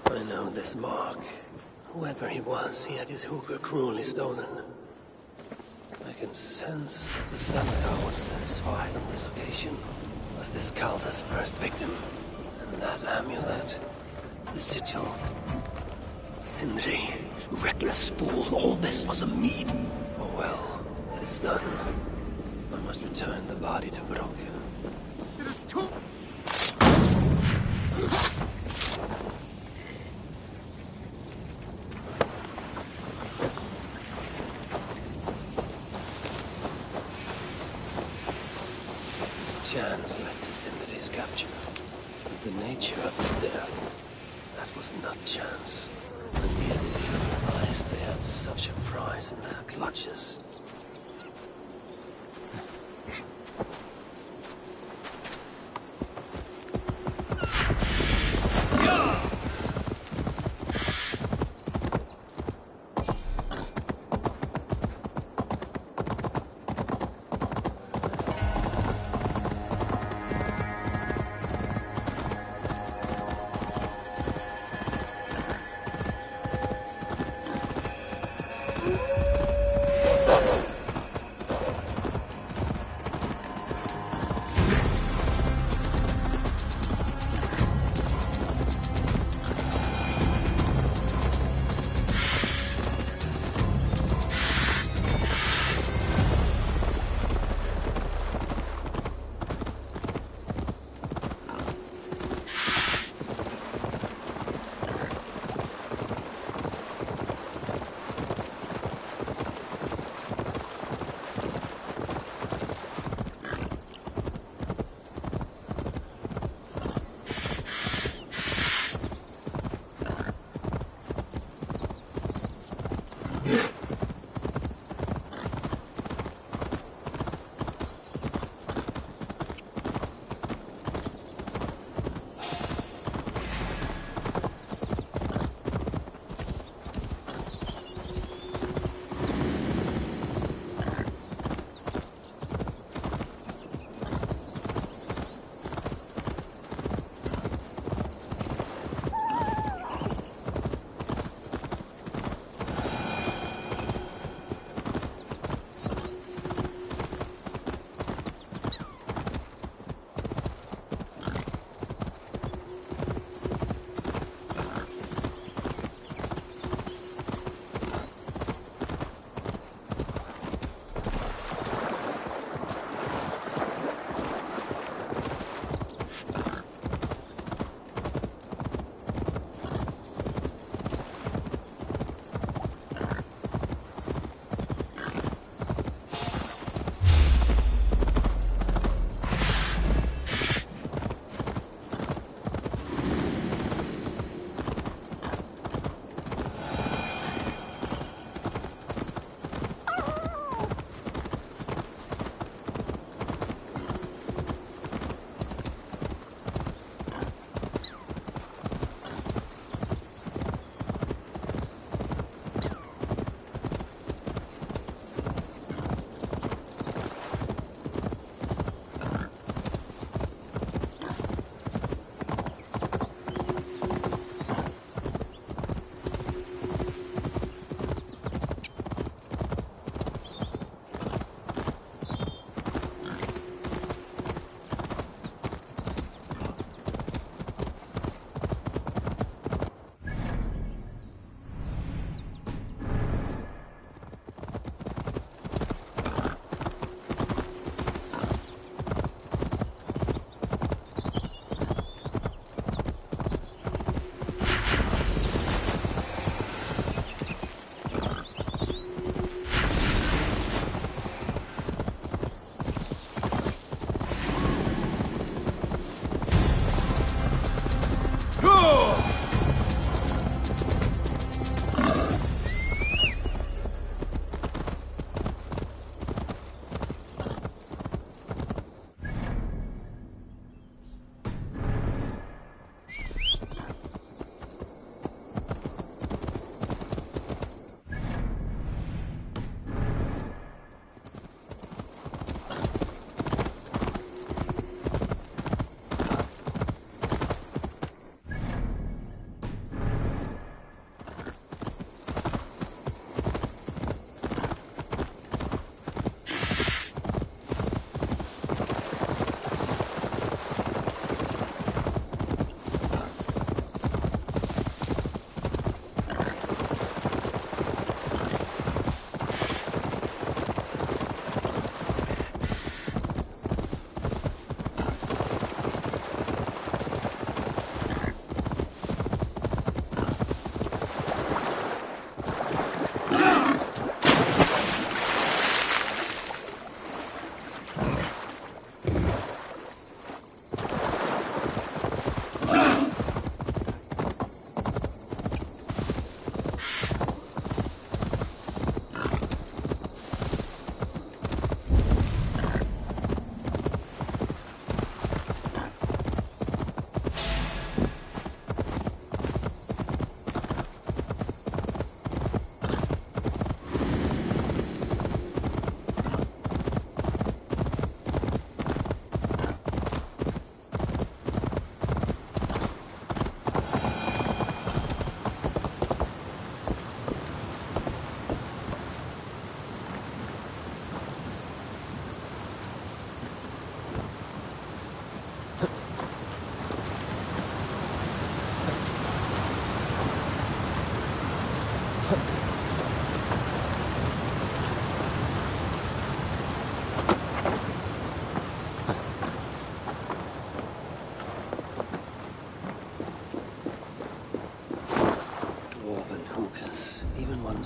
I know this mark. Whoever he was, he had his hooker cruelly stolen. I can sense that the Seneca was satisfied on this occasion. Was this Calder's first victim? And that amulet, the sigil. Sindri, reckless fool, all this was a meat. Oh well, it is done. I must return the body to Brok. It is too... Chance led to Sindri's capture. But the nature of his death, that was not chance. And the enemy realized they had such a prize in their clutches.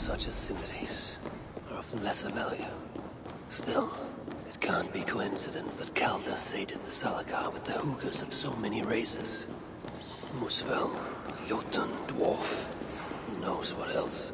such as Sindri's are of lesser value. Still, it can't be coincidence that Calder sated the Salakar with the Hoogers of so many races. Muspel, Jotun, Dwarf, who knows what else.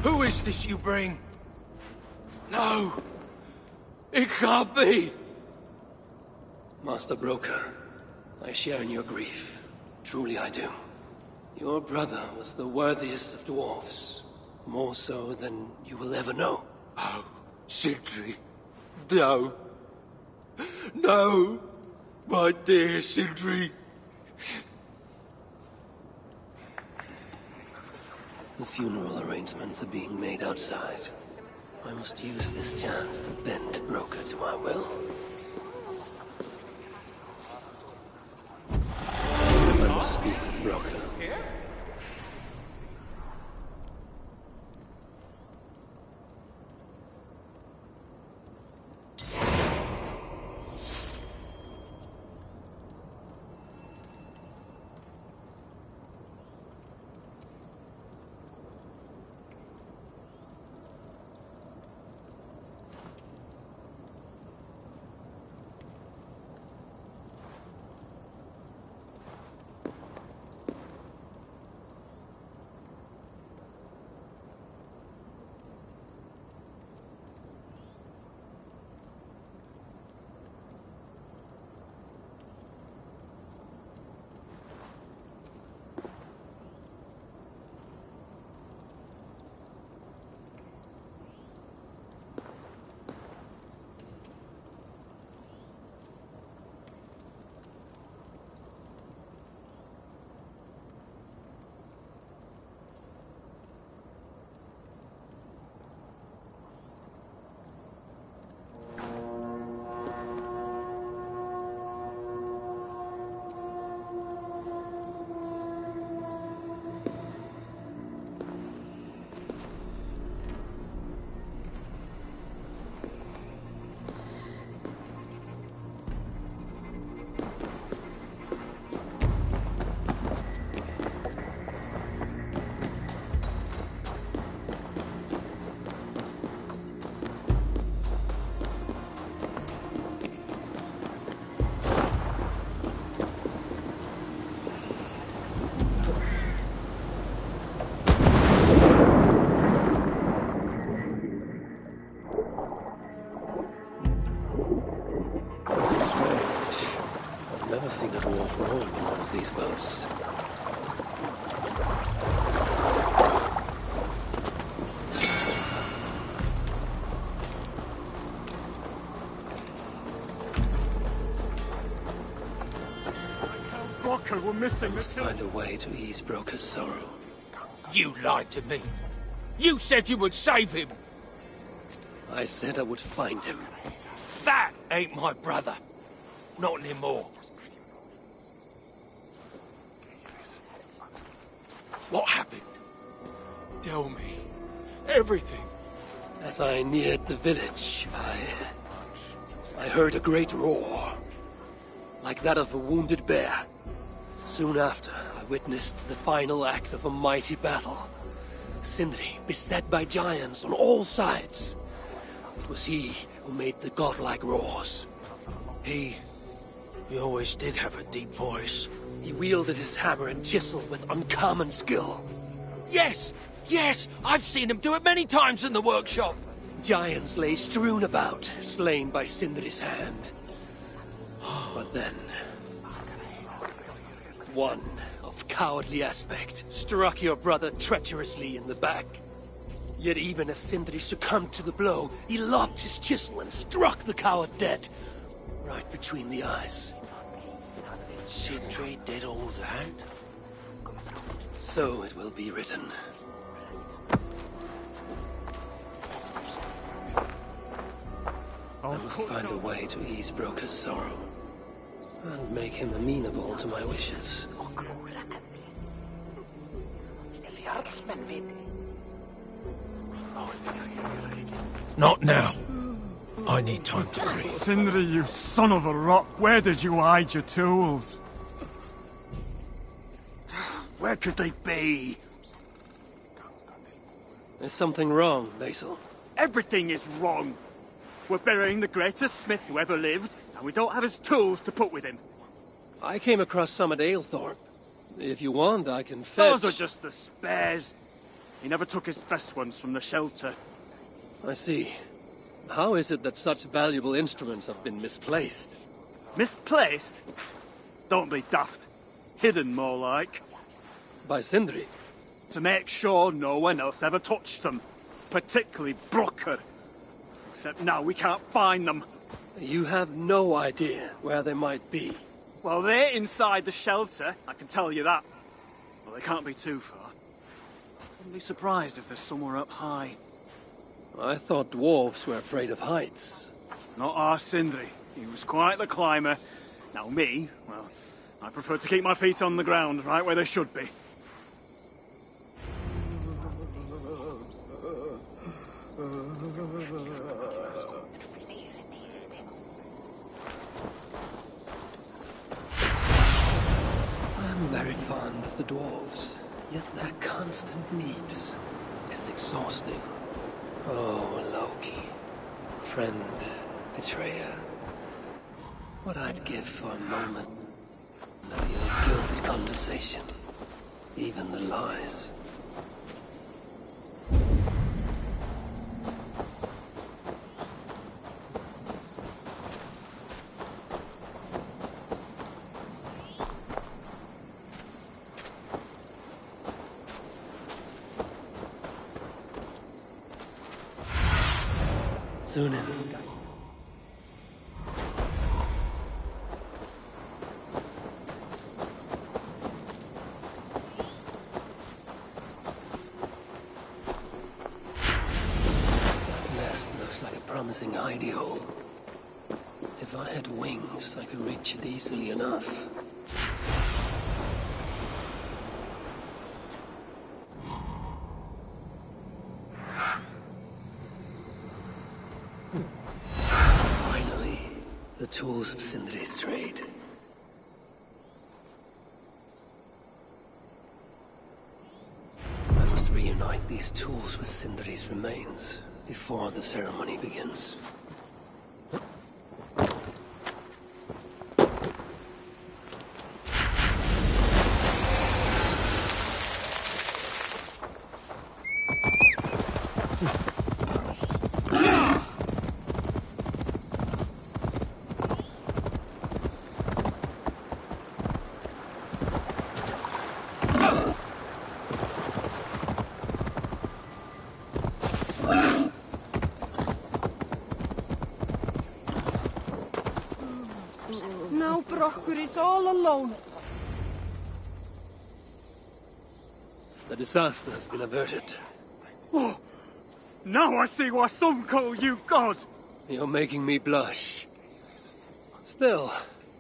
Who is this you bring? No! It can't be! Master Broker, I share in your grief. Truly I do. Your brother was the worthiest of dwarves. More so than you will ever know. Oh, Sindri. No. No! My dear Sindri. The funeral arrangements are being made outside. I must use this chance to bend Broker to my will. I must speak with Broker. Never seen a dwarf row in one of these boats. Broker, we're missing I must find a way to ease Broker's sorrow. You lied to me. You said you would save him. I said I would find him. That ain't my brother. Not anymore. What happened? Tell me. Everything. As I neared the village, I heard a great roar. Like that of a wounded bear. Soon after, I witnessed the final act of a mighty battle. Sindri beset by giants on all sides. It was he who made the godlike roars. He always did have a deep voice. He wielded his hammer and chisel with uncommon skill. Yes! Yes! I've seen him do it many times in the workshop! Giants lay strewn about, slain by Sindri's hand. But then, one of cowardly aspect struck your brother treacherously in the back. Yet even as Sindri succumbed to the blow, he lobbed his chisel and struck the coward dead, right between the eyes. Sindri did all that? So it will be written. I must find a way to ease Broker's sorrow, and make him amenable to my wishes. Not now. I need time to breathe. Sindri, you son of a rock, where did you hide your tools? Where could they be? There's something wrong, Basil. Everything is wrong. We're burying the greatest smith who ever lived, and we don't have his tools to put with him. I came across some at Aylthorpe. If you want, I can fetch... Those are just the spares. He never took his best ones from the shelter. I see. How is it that such valuable instruments have been misplaced? Misplaced? Don't be daft. Hidden, more like. By Sindri? To make sure no one else ever touched them. Particularly Broker. Except now we can't find them. You have no idea where they might be. Well, they're inside the shelter, I can tell you that. Well, they can't be too far. Wouldn't be surprised if they're somewhere up high. I thought dwarves were afraid of heights. Not our Sindri. He was quite the climber. Now me, well, I prefer to keep my feet on the ground, right where they should be. I'm very fond of the dwarves, yet their constant needs is exhausting. Oh, Loki. Friend, betrayer. What I'd give for a moment of your gilded conversation. Even the lies. Sunan. Nest looks like a promising hidey hole. If I had wings, I could reach it easily enough. The tools of Sindri's trade. I must reunite these tools with Sindri's remains before the ceremony begins. Now Brocker is all alone. The disaster has been averted. Oh, now I see why some call you God. You're making me blush. Still,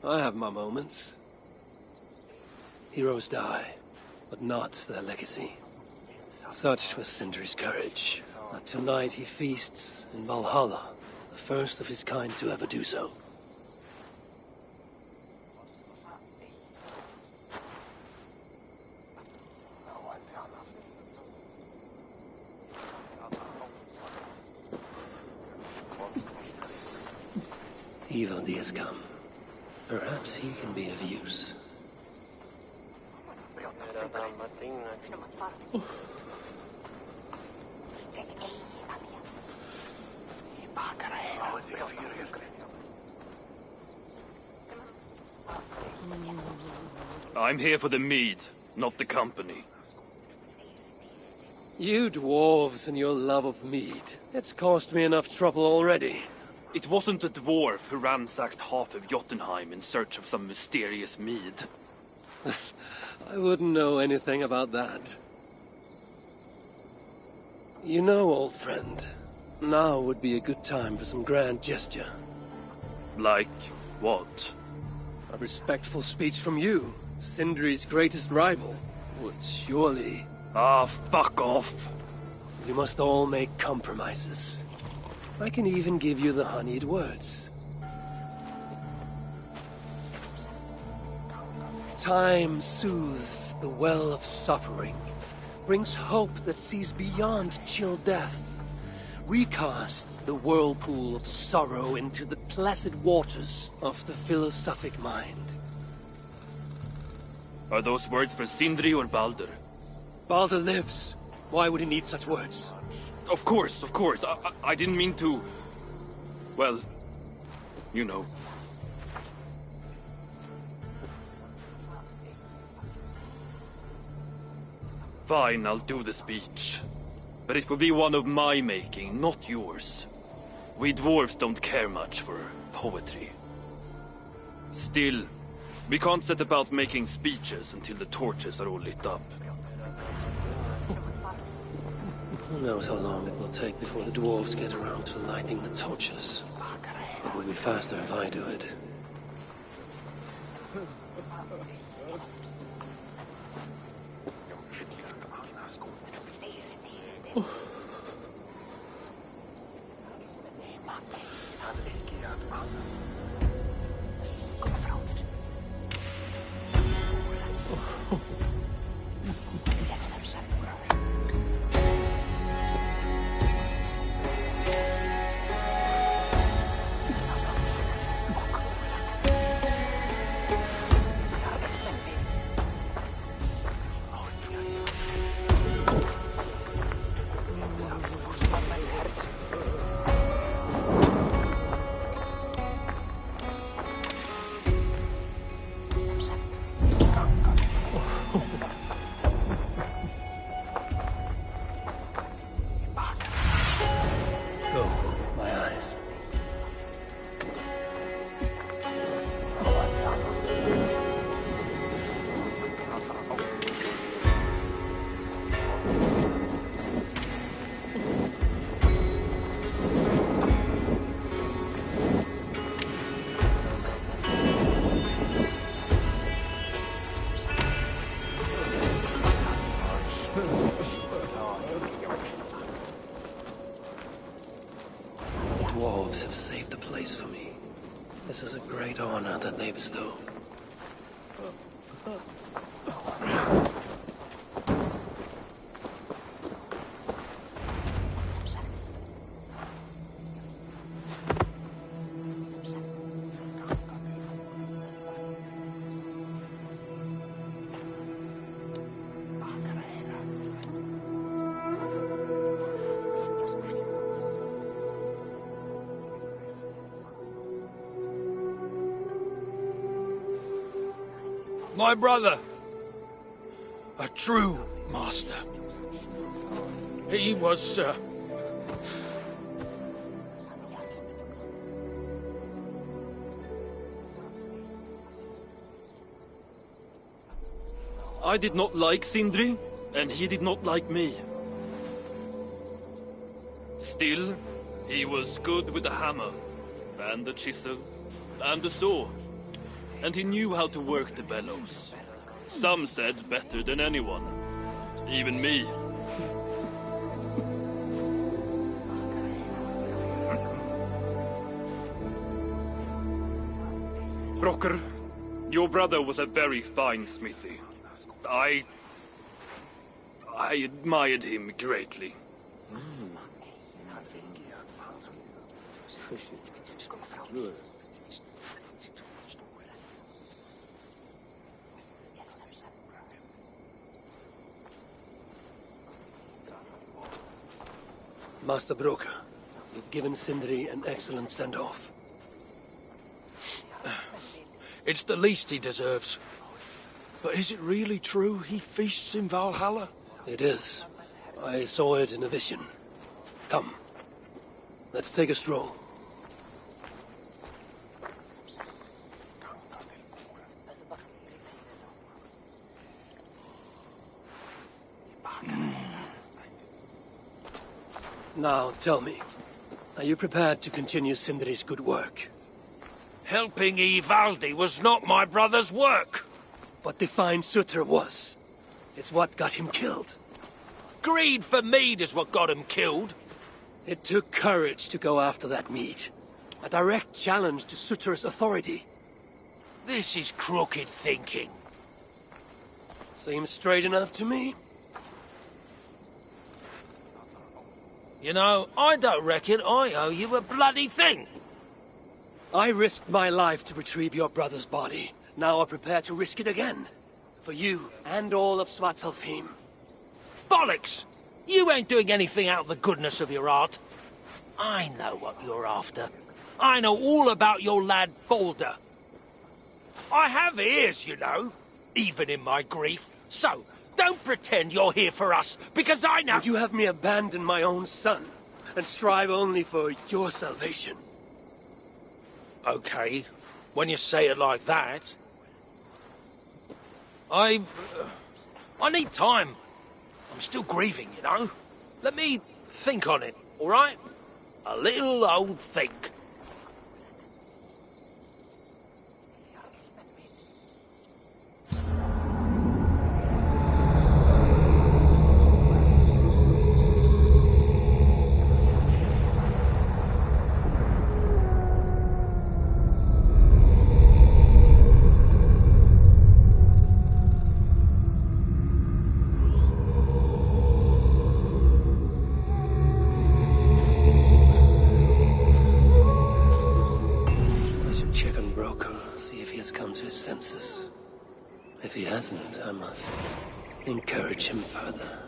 I have my moments. Heroes die, but not their legacy. Such was Sindri's courage, that tonight he feasts in Valhalla, the first of his kind to ever do so. Ivaldi has come. Perhaps he can be of use. I'm here for the mead, not the company. You dwarves and your love of mead. It's caused me enough trouble already. It wasn't a dwarf who ransacked half of Jotunheim in search of some mysterious mead. I wouldn't know anything about that. You know, old friend, now would be a good time for some grand gesture. Like what? A respectful speech from you, Sindri's greatest rival, would surely... Ah, fuck off! You must all make compromises. I can even give you the honeyed words. Time soothes the well of suffering, brings hope that sees beyond chill death, recasts the whirlpool of sorrow into the placid waters of the philosophic mind. Are those words for Sindri or Baldur? Baldur lives. Why would he need such words? Of course. I didn't mean to... Well, you know. Fine, I'll do the speech. But it will be one of my making, not yours. We dwarves don't care much for poetry. Still, we can't set about making speeches until the torches are all lit up. Who knows how long it will take before the dwarves get around to lighting the torches. It will be faster if I do it. Have saved the place for me. This is a great honor that they bestow. My brother. A true master. He was, I did not like Sindri, and he did not like me. Still, he was good with the hammer, and the chisel, and the saw. And he knew how to work the bellows. Some said better than anyone. Even me. Brocker, your brother was a very fine smithy. I admired him greatly. Master Broker, you've given Sindri an excellent send-off. It's the least he deserves. But is it really true he feasts in Valhalla? It is. I saw it in a vision. Come, let's take a stroll. Now, tell me, are you prepared to continue Sindri's good work? Helping Ivaldi was not my brother's work. But the fine Sutter was. It's what got him killed. Greed for mead is what got him killed. It took courage to go after that mead. A direct challenge to Sutter's authority. This is crooked thinking. Seems straight enough to me. You know, I don't reckon I owe you a bloody thing. I risked my life to retrieve your brother's body. Now I'm prepared to risk it again. For you and all of Svartalfheim. Bollocks! You ain't doing anything out of the goodness of your heart. I know what you're after. I know all about your lad Balder. I have ears, you know, even in my grief. So, don't pretend you're here for us, because I know— Would you have me abandon my own son, and strive only for your salvation? Okay, when you say it like that. I need time. I'm still grieving, you know. Let me think on it, all right? A little old think. Senses. If he hasn't, I must encourage him further.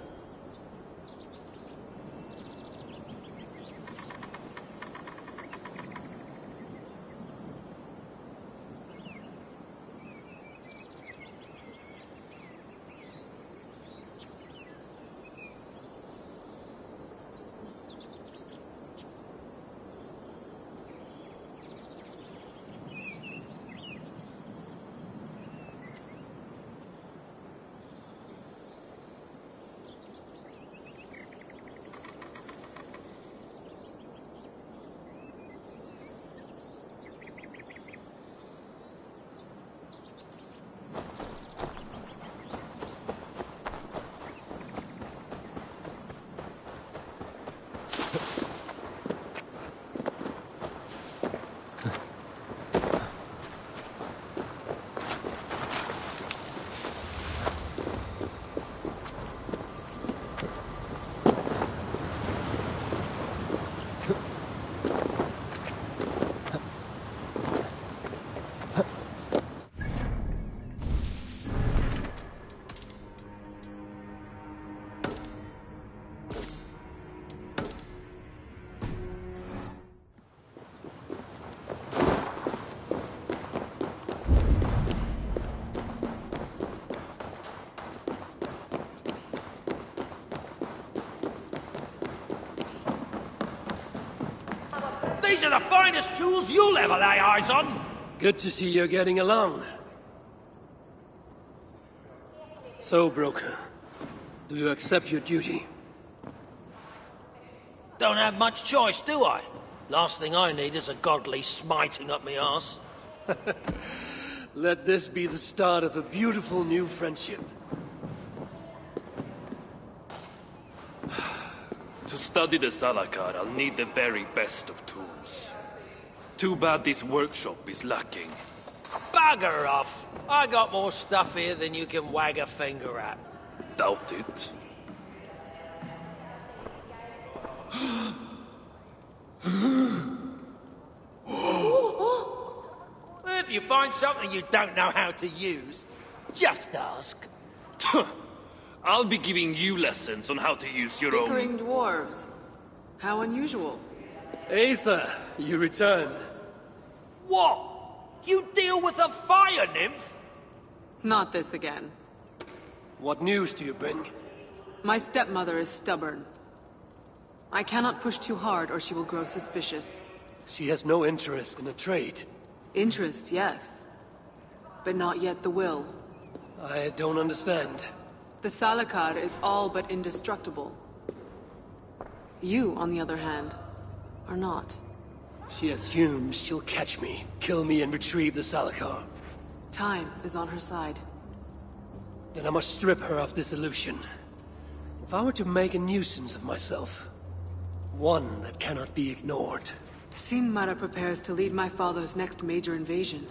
These are the finest tools you'll ever lay eyes on! Good to see you're getting along. So, Broker, do you accept your duty? Don't have much choice, do I? Last thing I need is a godly smiting up me arse. Let this be the start of a beautiful new friendship. To study the Salakar, I'll need the very best of tools. Too bad this workshop is lacking. Bugger off! I got more stuff here than you can wag a finger at. Doubt it. If you find something you don't know how to use, just ask. I'll be giving you lessons on how to use your own... Bickering dwarves. How unusual. Asa, you return. What? You deal with a fire nymph? Not this again. What news do you bring? My stepmother is stubborn. I cannot push too hard or she will grow suspicious. She has no interest in a trade. Interest, yes. But not yet the will. I don't understand. The Salakar is all but indestructible. You, on the other hand, are not. She assumes she'll catch me, kill me, and retrieve the Salakar. Time is on her side. Then I must strip her of this illusion. If I were to make a nuisance of myself, one that cannot be ignored. Sinmara prepares to lead my father's next major invasion.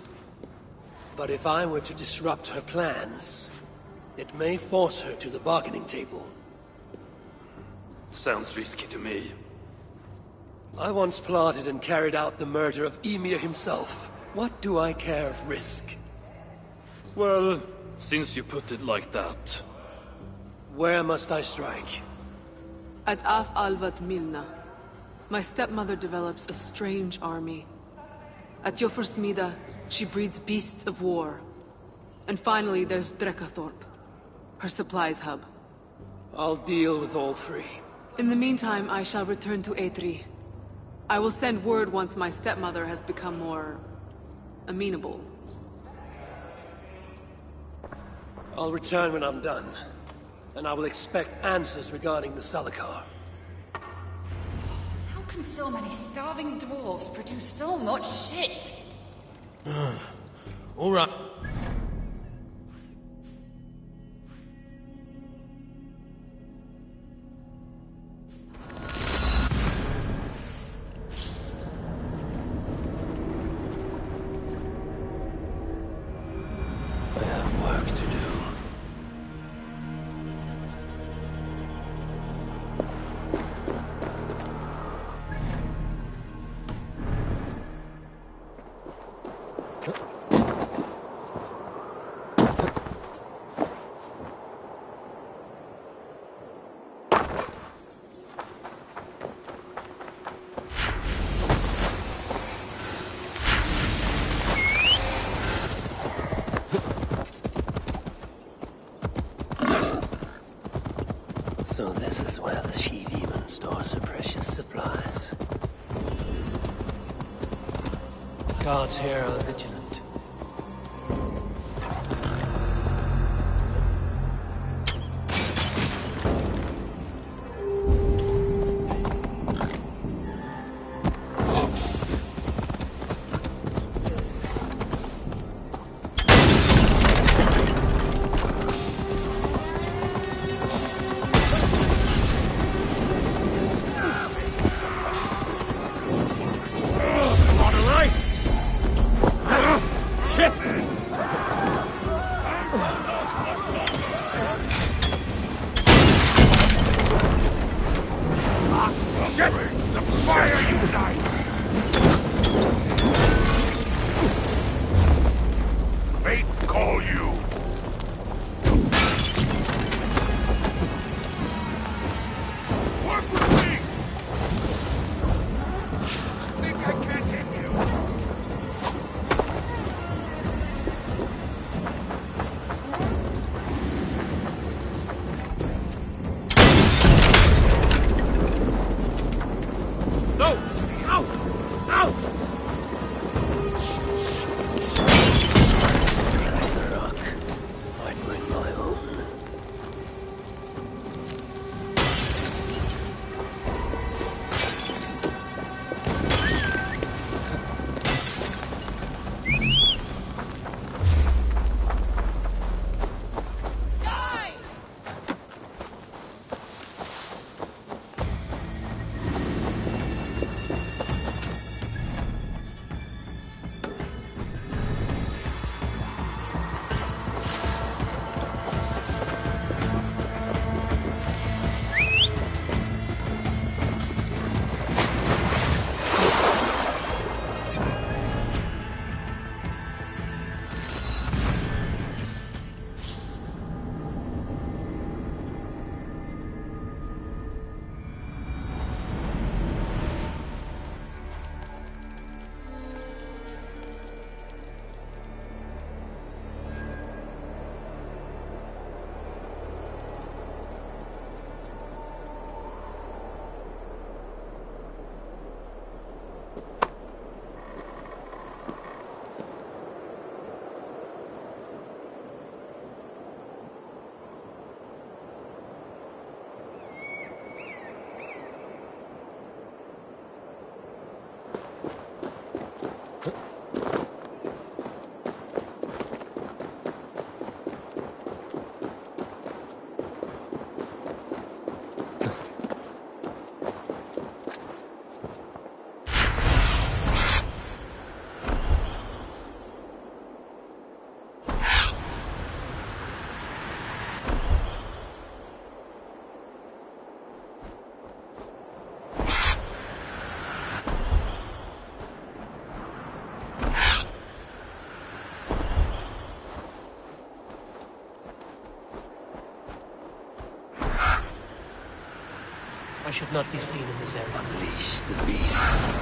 But if I were to disrupt her plans, it may force her to the bargaining table. Sounds risky to me. I once plotted and carried out the murder of Ymir himself. What do I care of risk? Well, since you put it like that... Where must I strike? At Af Alvat Milna, my stepmother develops a strange army. At Jofursmida, she breeds beasts of war. And finally, there's Drekathorp, her supplies hub. I'll deal with all three. In the meantime, I shall return to Eitri. I will send word once my stepmother has become more... amenable. I'll return when I'm done. And I will expect answers regarding the Salakar. How can so many starving dwarves produce so much shit? All right. I have work to do. So this is where the she-demon stores her precious supplies. Guards here are vigilant. should not be seen in this area. Unleash the beasts.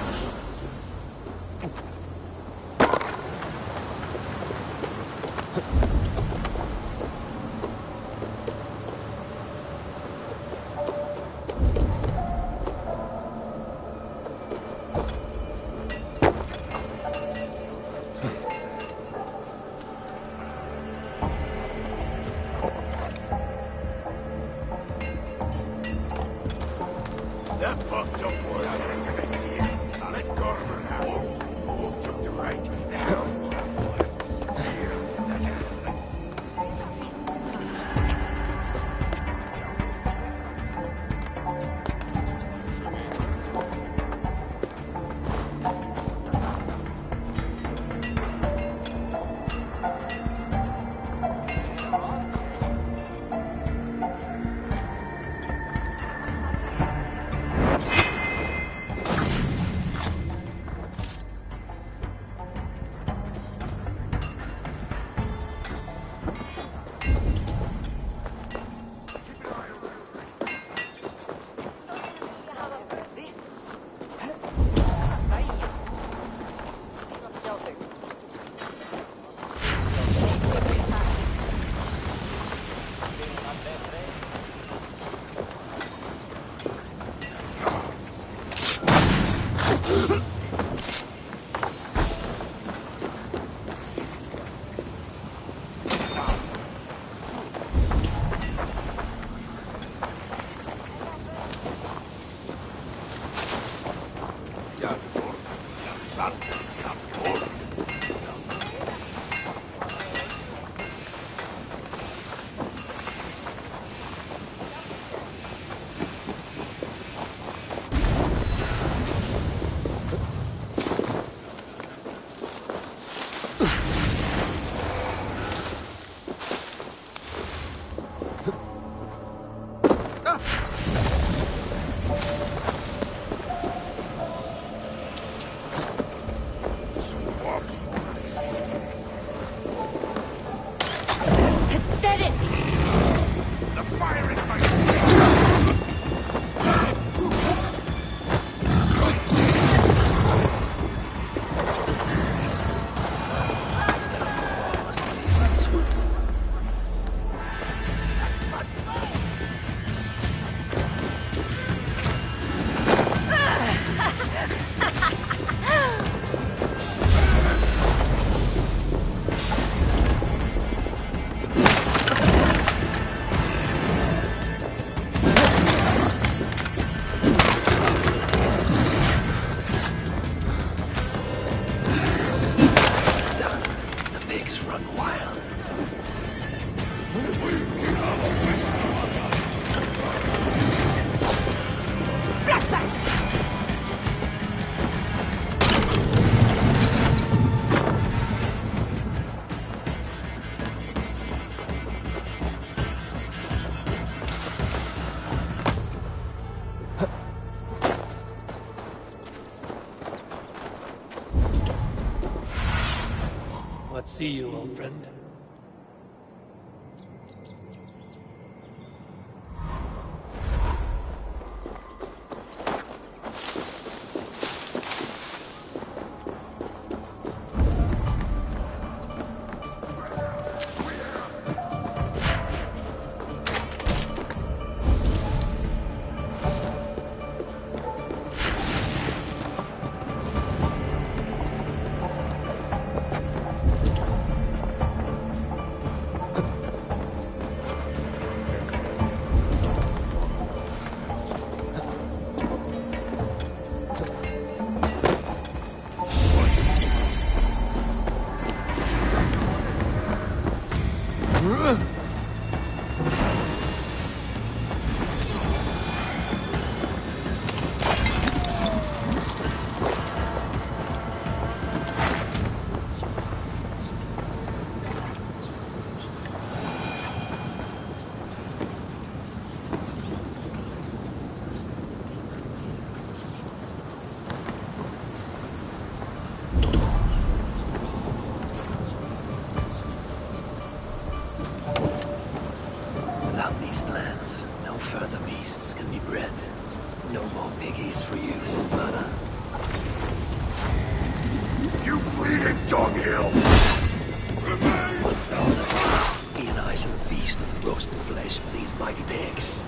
That puffed up boy, I ain't gonna see him. Let Garber have him. Wolf took the right. Now, See you, old friend. these mighty pigs.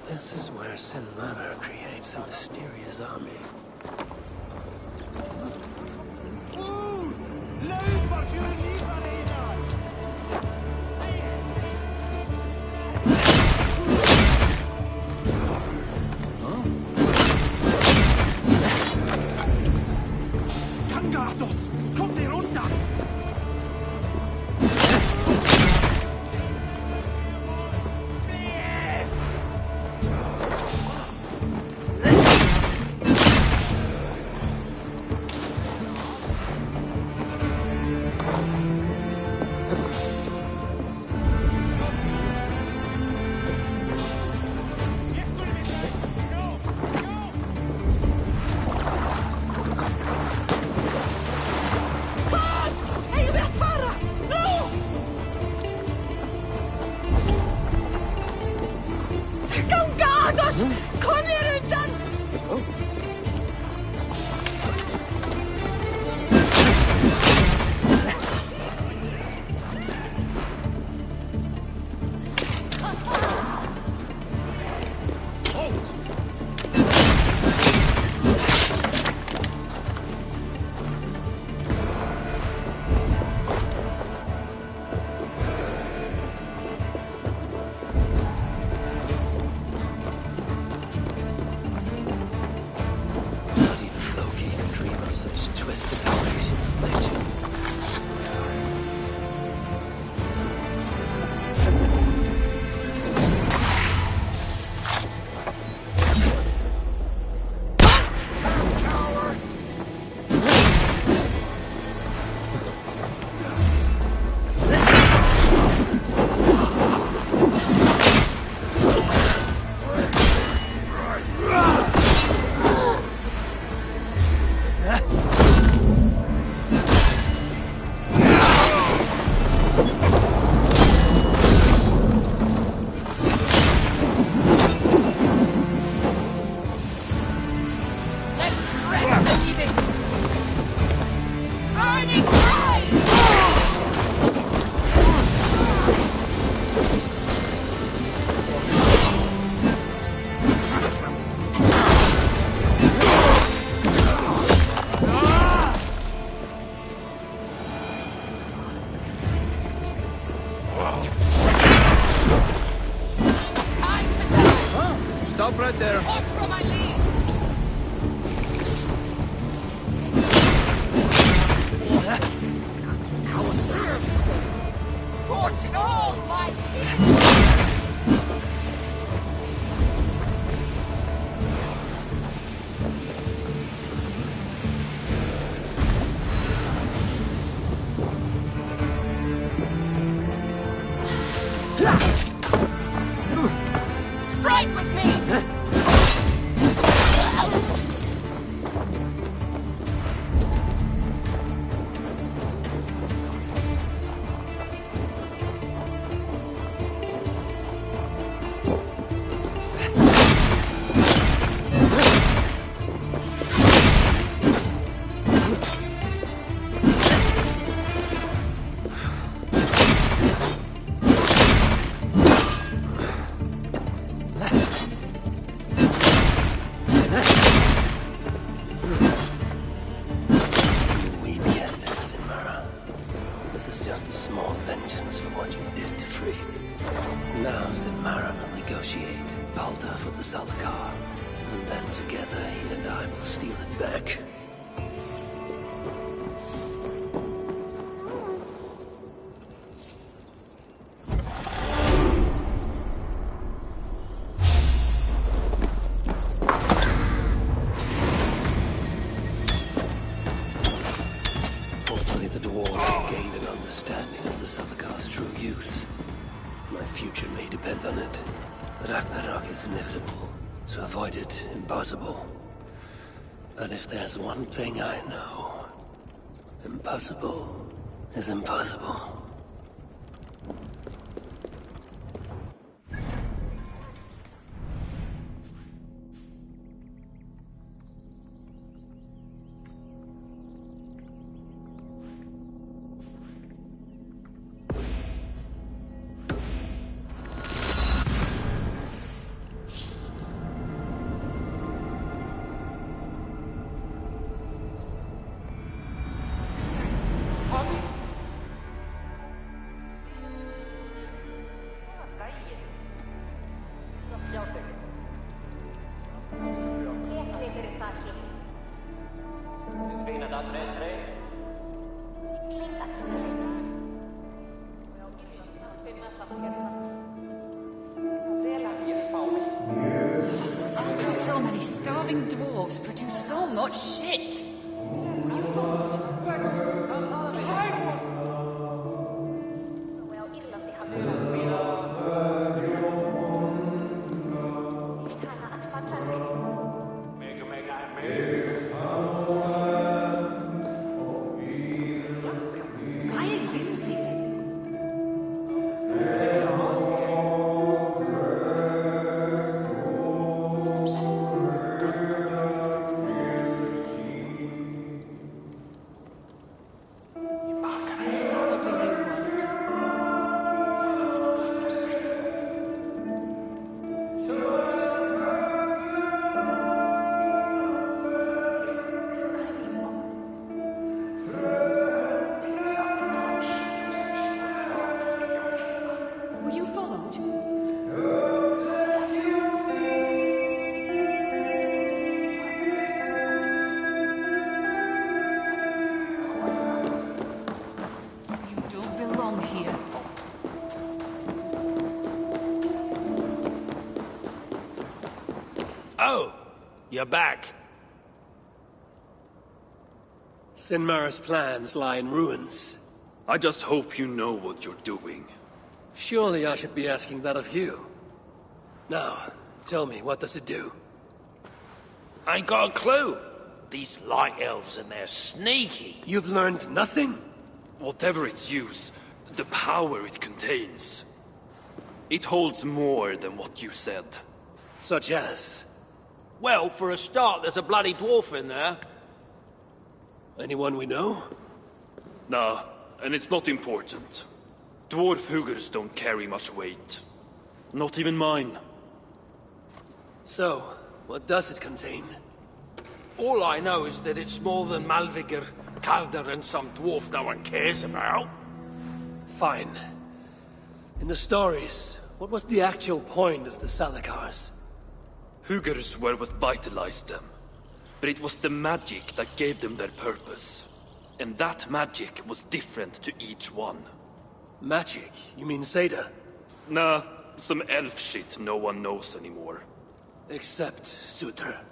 This is where Sin Manor creates a mysterious army. Stop right there. Watch from my lead. Scorching all my feet. Strike with me! But if there's one thing I know, impossible is impossible. So many starving dwarves produce so much shit. Oh, you're back. Sinmara's plans lie in ruins. I just hope you know what you're doing. Surely I should be asking that of you. Now, tell me, what does it do? I ain't got a clue. These light elves and they're sneaky. You've learned nothing? Whatever its use, the power it contains. It holds more than what you said. Such as? Well, for a start, there's a bloody dwarf in there. Anyone we know? Nah, and it's not important. Dwarf Hugers don't carry much weight. Not even mine. So, what does it contain? All I know is that it's more than Malvigr, Calder, and some dwarf no one cares about. Fine. In the stories, what was the actual point of the Salakars? Hugers were what vitalized them. But it was the magic that gave them their purpose. And that magic was different to each one. Magic? You mean Seda? Nah, some elf shit no one knows anymore. Except Sutra.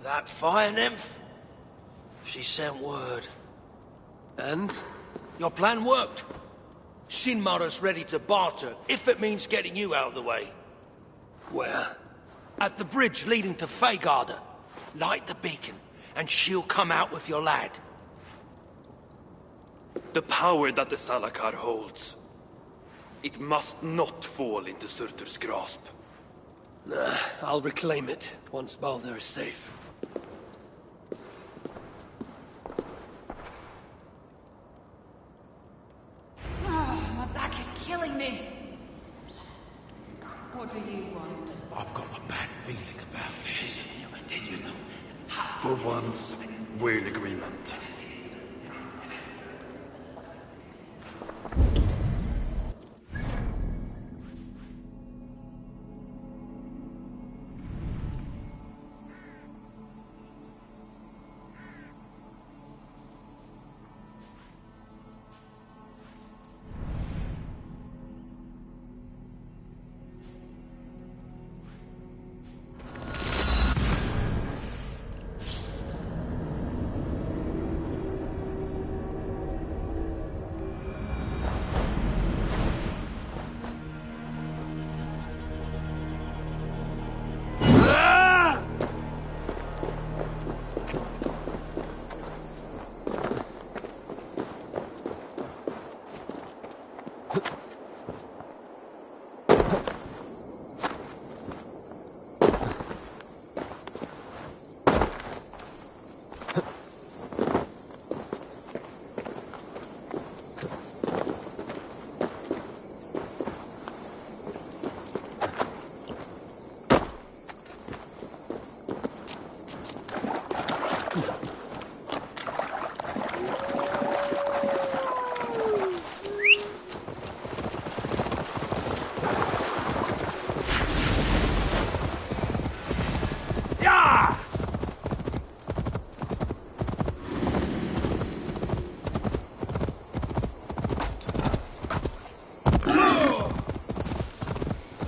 That fire nymph? She sent word. And? Your plan worked. Shinmara's ready to barter, if it means getting you out of the way. Where? At the bridge leading to Feygarda. Light the beacon, and she'll come out with your lad. The power that the Salakar holds. It must not fall into Surtur's grasp. Nah, I'll reclaim it once Baldur is safe. Oh, my back is killing me. What do you want? I've got a bad feeling about this. For once, we're in agreement.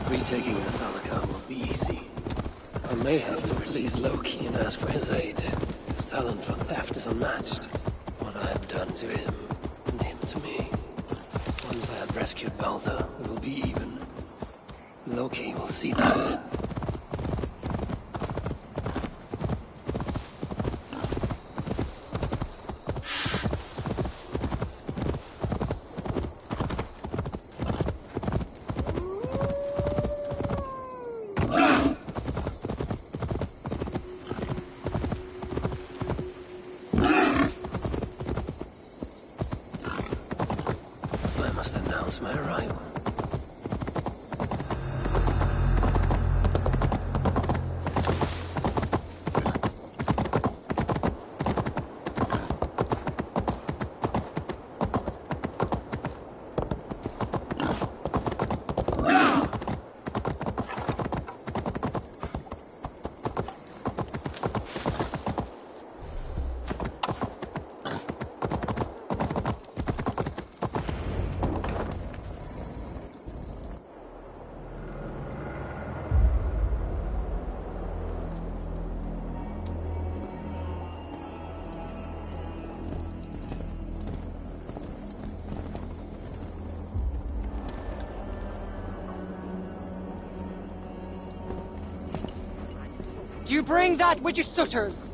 Retaking the Salakar will be easy. I may have to release Loki and ask for his aid. His talent for theft is unmatched. What I have done to him, and him to me. Once I have rescued Baldur, we will be even. Loki will see that. My arrival. You bring that which is Sutter's.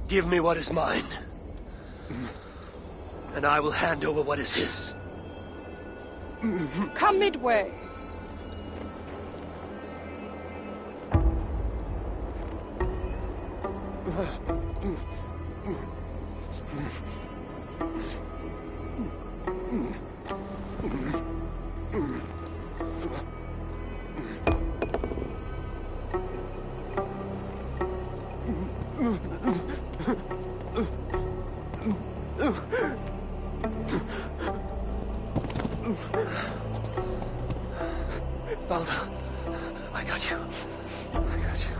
Give me what is mine, and I will hand over what is his. Come midway. Baldur, I got you. I got you.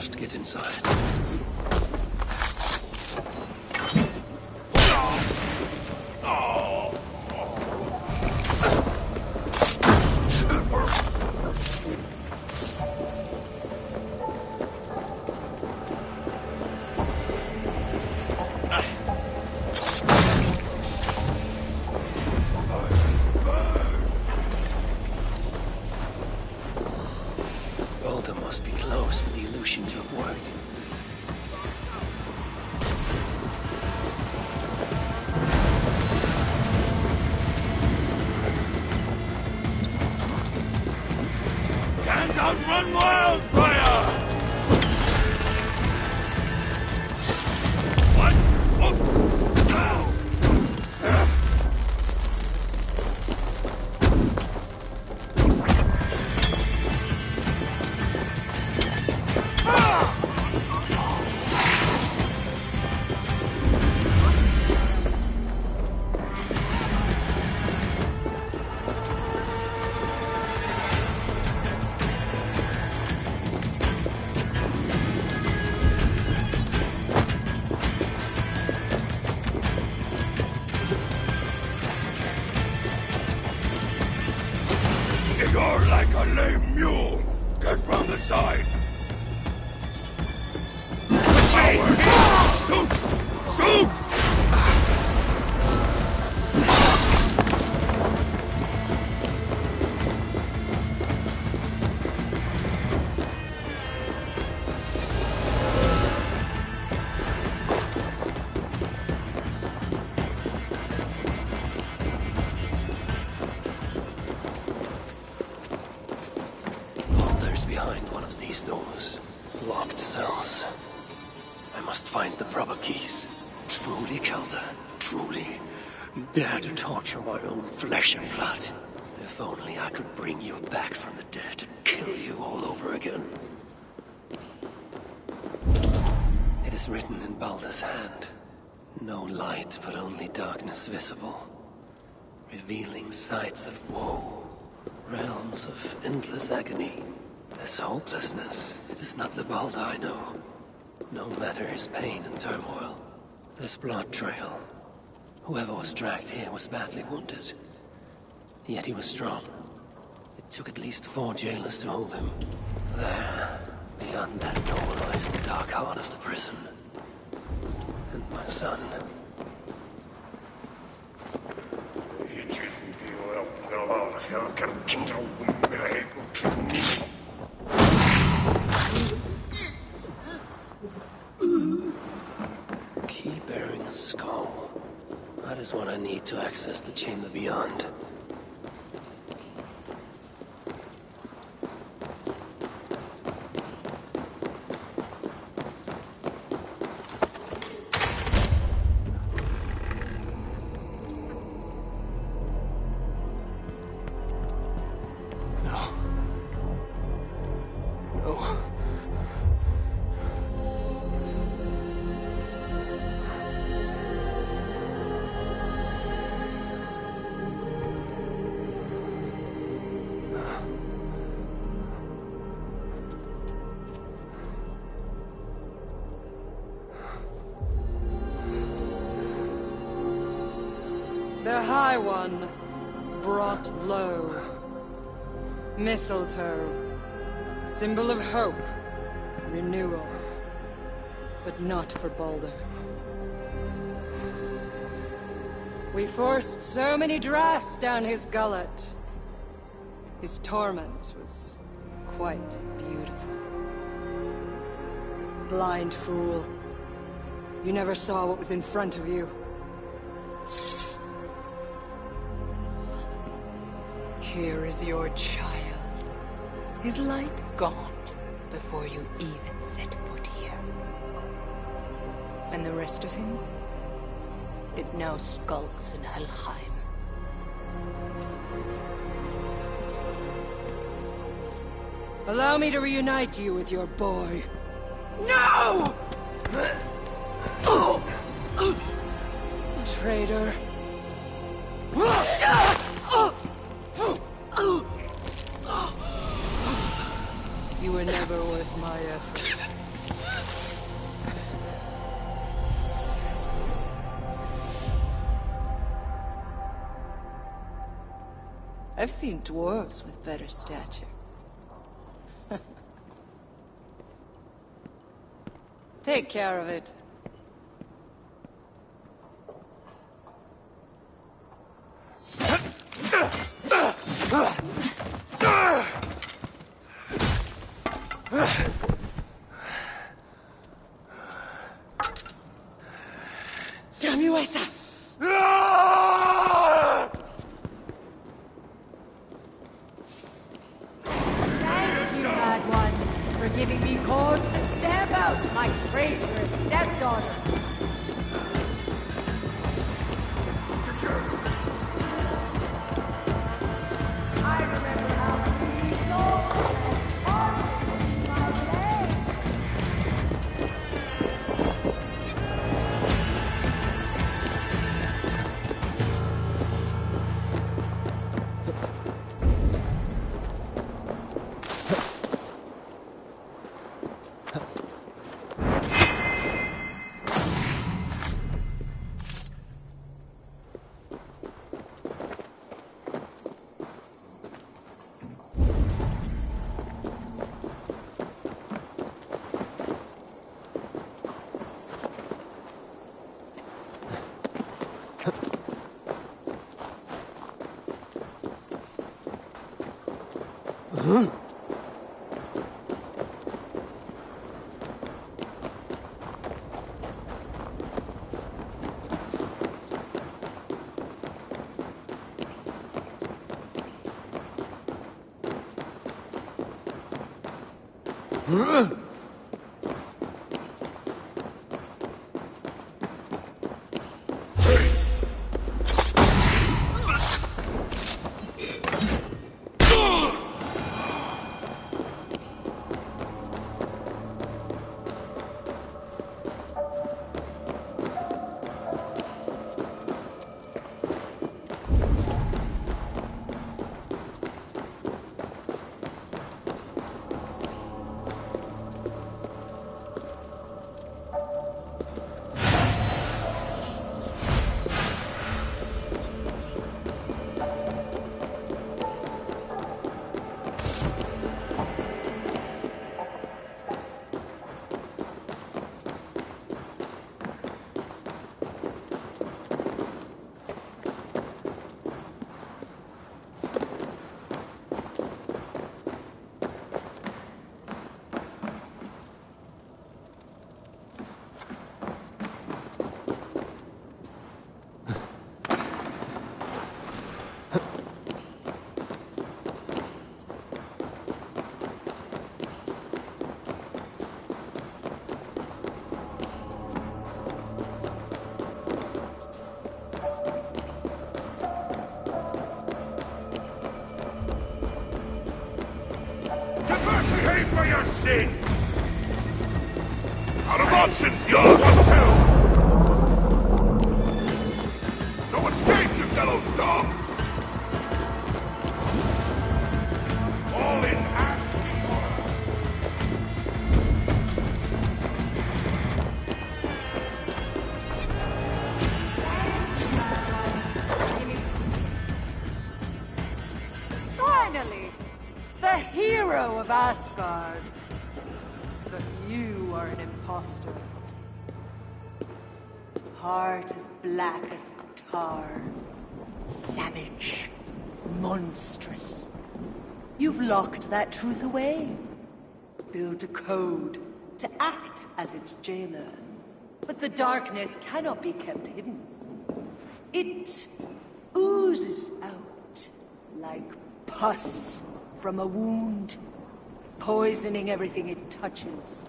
must get inside. Outrun wildfire! What? Oh! Ow! You're like a lame mule. Get from the side. Shoot! Shoot! Behind one of these doors. Locked cells. I must find the proper keys. Truly, Calder. Truly. You dare to torture my own flesh and blood. If only I could bring you back from the dead and kill you all over again. It is written in Baldur's hand. No light, but only darkness visible. Revealing sights of woe. Realms of endless agony. This hopelessness, it is not the Baldur I know. No matter his pain and turmoil. This blood trail. Whoever was dragged here was badly wounded. Yet he was strong. It took at least 4 jailers to hold him. There, beyond that door lies the dark heart of the prison. And my son. Key bearing a skull. That is what I need to access the chamber beyond. The High One brought low. Mistletoe, symbol of hope, renewal, but not for Baldur. We forced so many drafts down his gullet. His torment was quite beautiful. Blind fool. You never saw what was in front of you. Here is your child. His light gone before you even set foot here. And the rest of him? It now skulks in Helheim. Allow me to reunite you with your boy. No! Traitor. You were never worth my effort. I've seen dwarves with better stature. Take care of it. Damn you, Asa! Thank you, Bad One, for giving me cause to stamp out my traitorous stepdaughter. I remember how we sold and parted my leg. Huh? Pay for your sins! Out of options, you're one too! No escape, you fellow dog! All is ash before Finally! The hero of Asgard. But you are an imposter. Heart as black as tar. Savage. Monstrous. You've locked that truth away. Built a code to act as its jailer. But the darkness cannot be kept hidden. It oozes out like pus from a wound, poisoning everything it touches.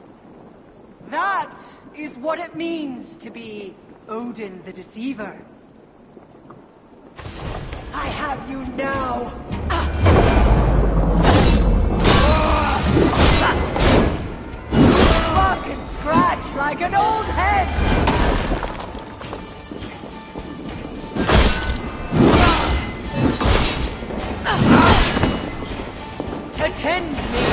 That is what it means to be Odin the Deceiver. I have you now! Fucking scratch like an old head! Attend me!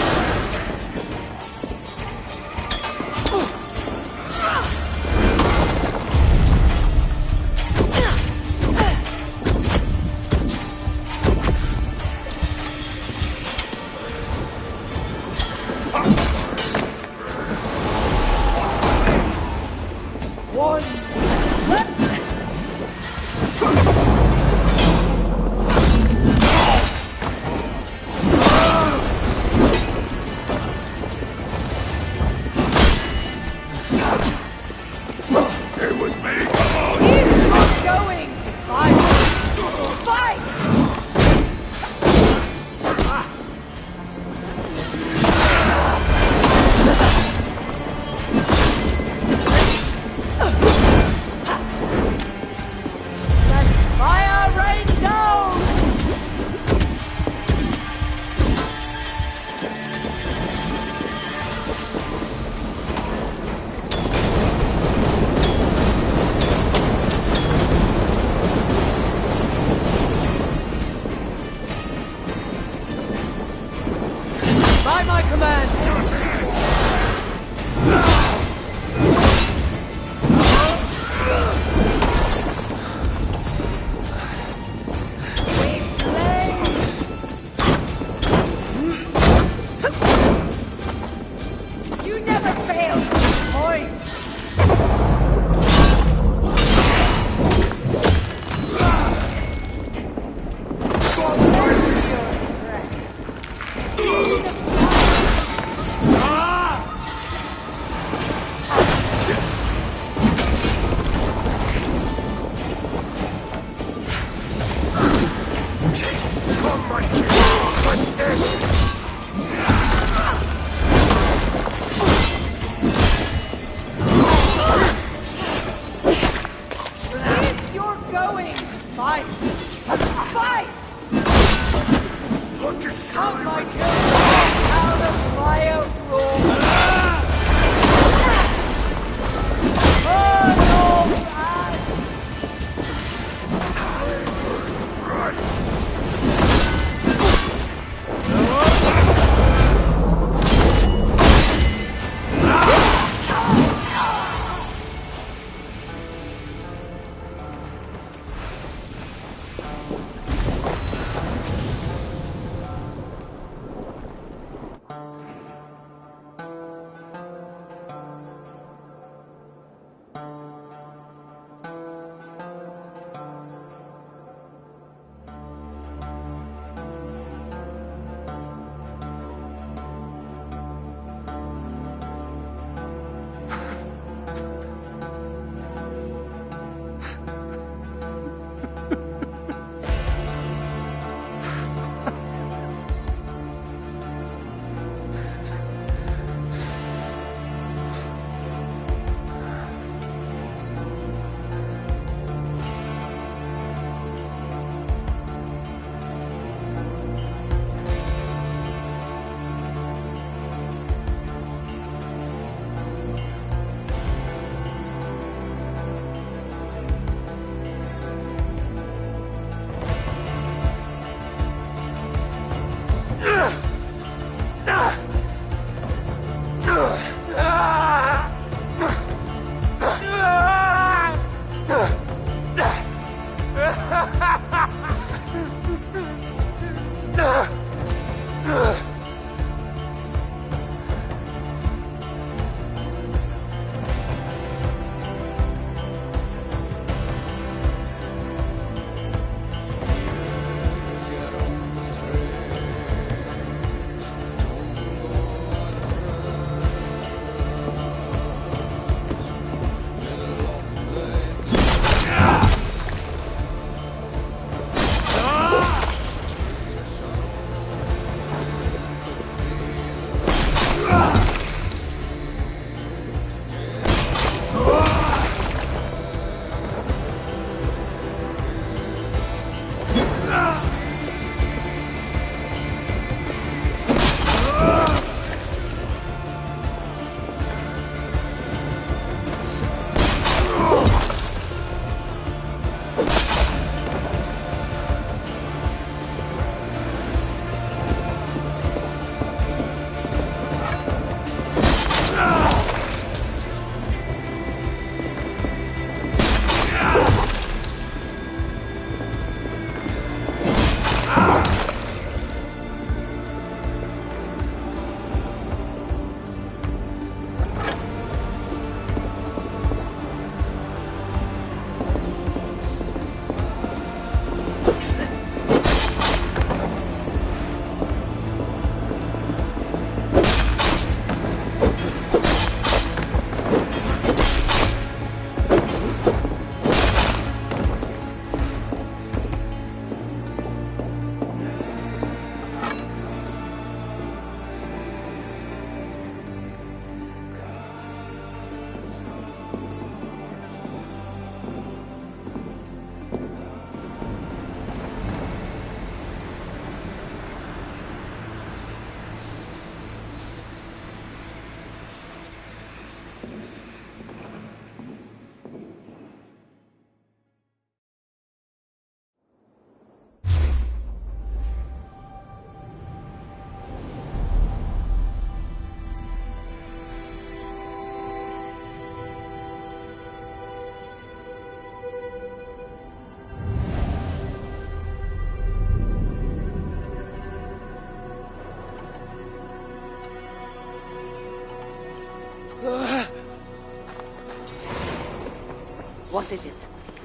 What is it?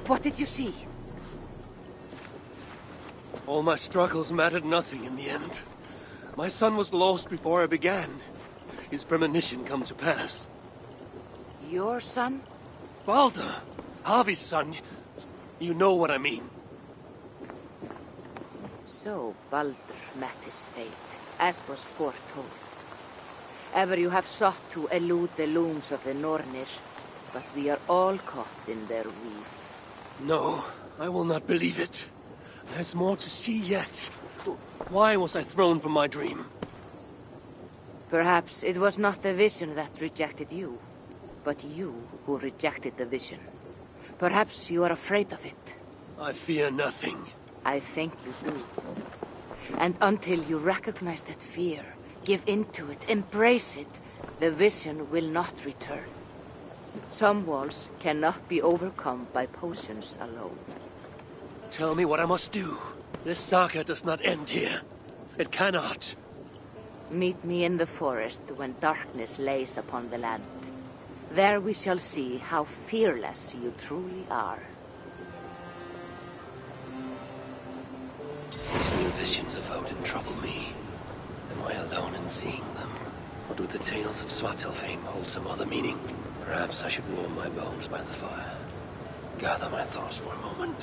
What did you see? All my struggles mattered nothing in the end. My son was lost before I began. His premonition come to pass. Your son? Balder! Harvey's son. You know what I mean. So Balder met his fate, as was foretold. Ever you have sought to elude the looms of the Nornir, but we are all caught in their weave. No, I will not believe it. There's more to see yet. Why was I thrown from my dream? Perhaps it was not the vision that rejected you, but you who rejected the vision. Perhaps you are afraid of it. I fear nothing. I think you do. And until you recognize that fear, give in to it, embrace it, the vision will not return. Some walls cannot be overcome by potions alone. Tell me what I must do. This saga does not end here. It cannot. Meet me in the forest when darkness lays upon the land. There we shall see how fearless you truly are. These new visions of Odin trouble me. Am I alone in seeing them? Or do the tales of Svartalfheim hold some other meaning? Perhaps I should warm my bones by the fire. Gather my thoughts for a moment.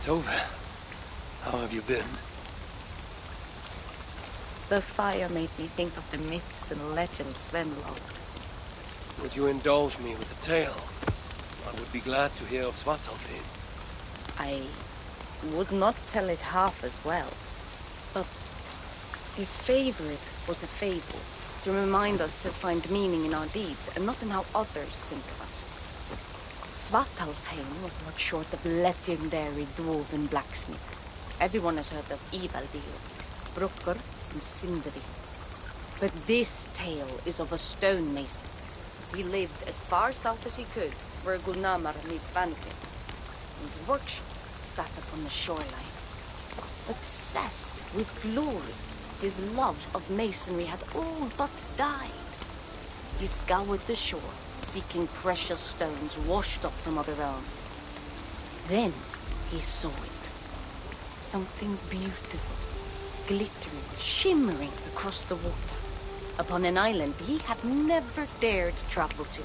Tove, how have you been? The fire made me think of the myths and legends Svenlod. Would you indulge me with a tale? I would be glad to hear of Svartalfheim. I would not tell it half as well, but his favorite was a fable, to remind us to find meaning in our deeds and not in how others think of us. Svartalfheim was not short of legendary dwarven blacksmiths. Everyone has heard of Ivaldir, Brukker, and Sindri. But this tale is of a stonemason. He lived as far south as he could, where Gulnamar meets Svanhvit. His workshop sat upon the shoreline. Obsessed with glory, his love of masonry had all but died. He scoured the shore, seeking precious stones washed up from other realms. Then he saw it. Something beautiful, glittering, shimmering across the water, upon an island he had never dared travel to.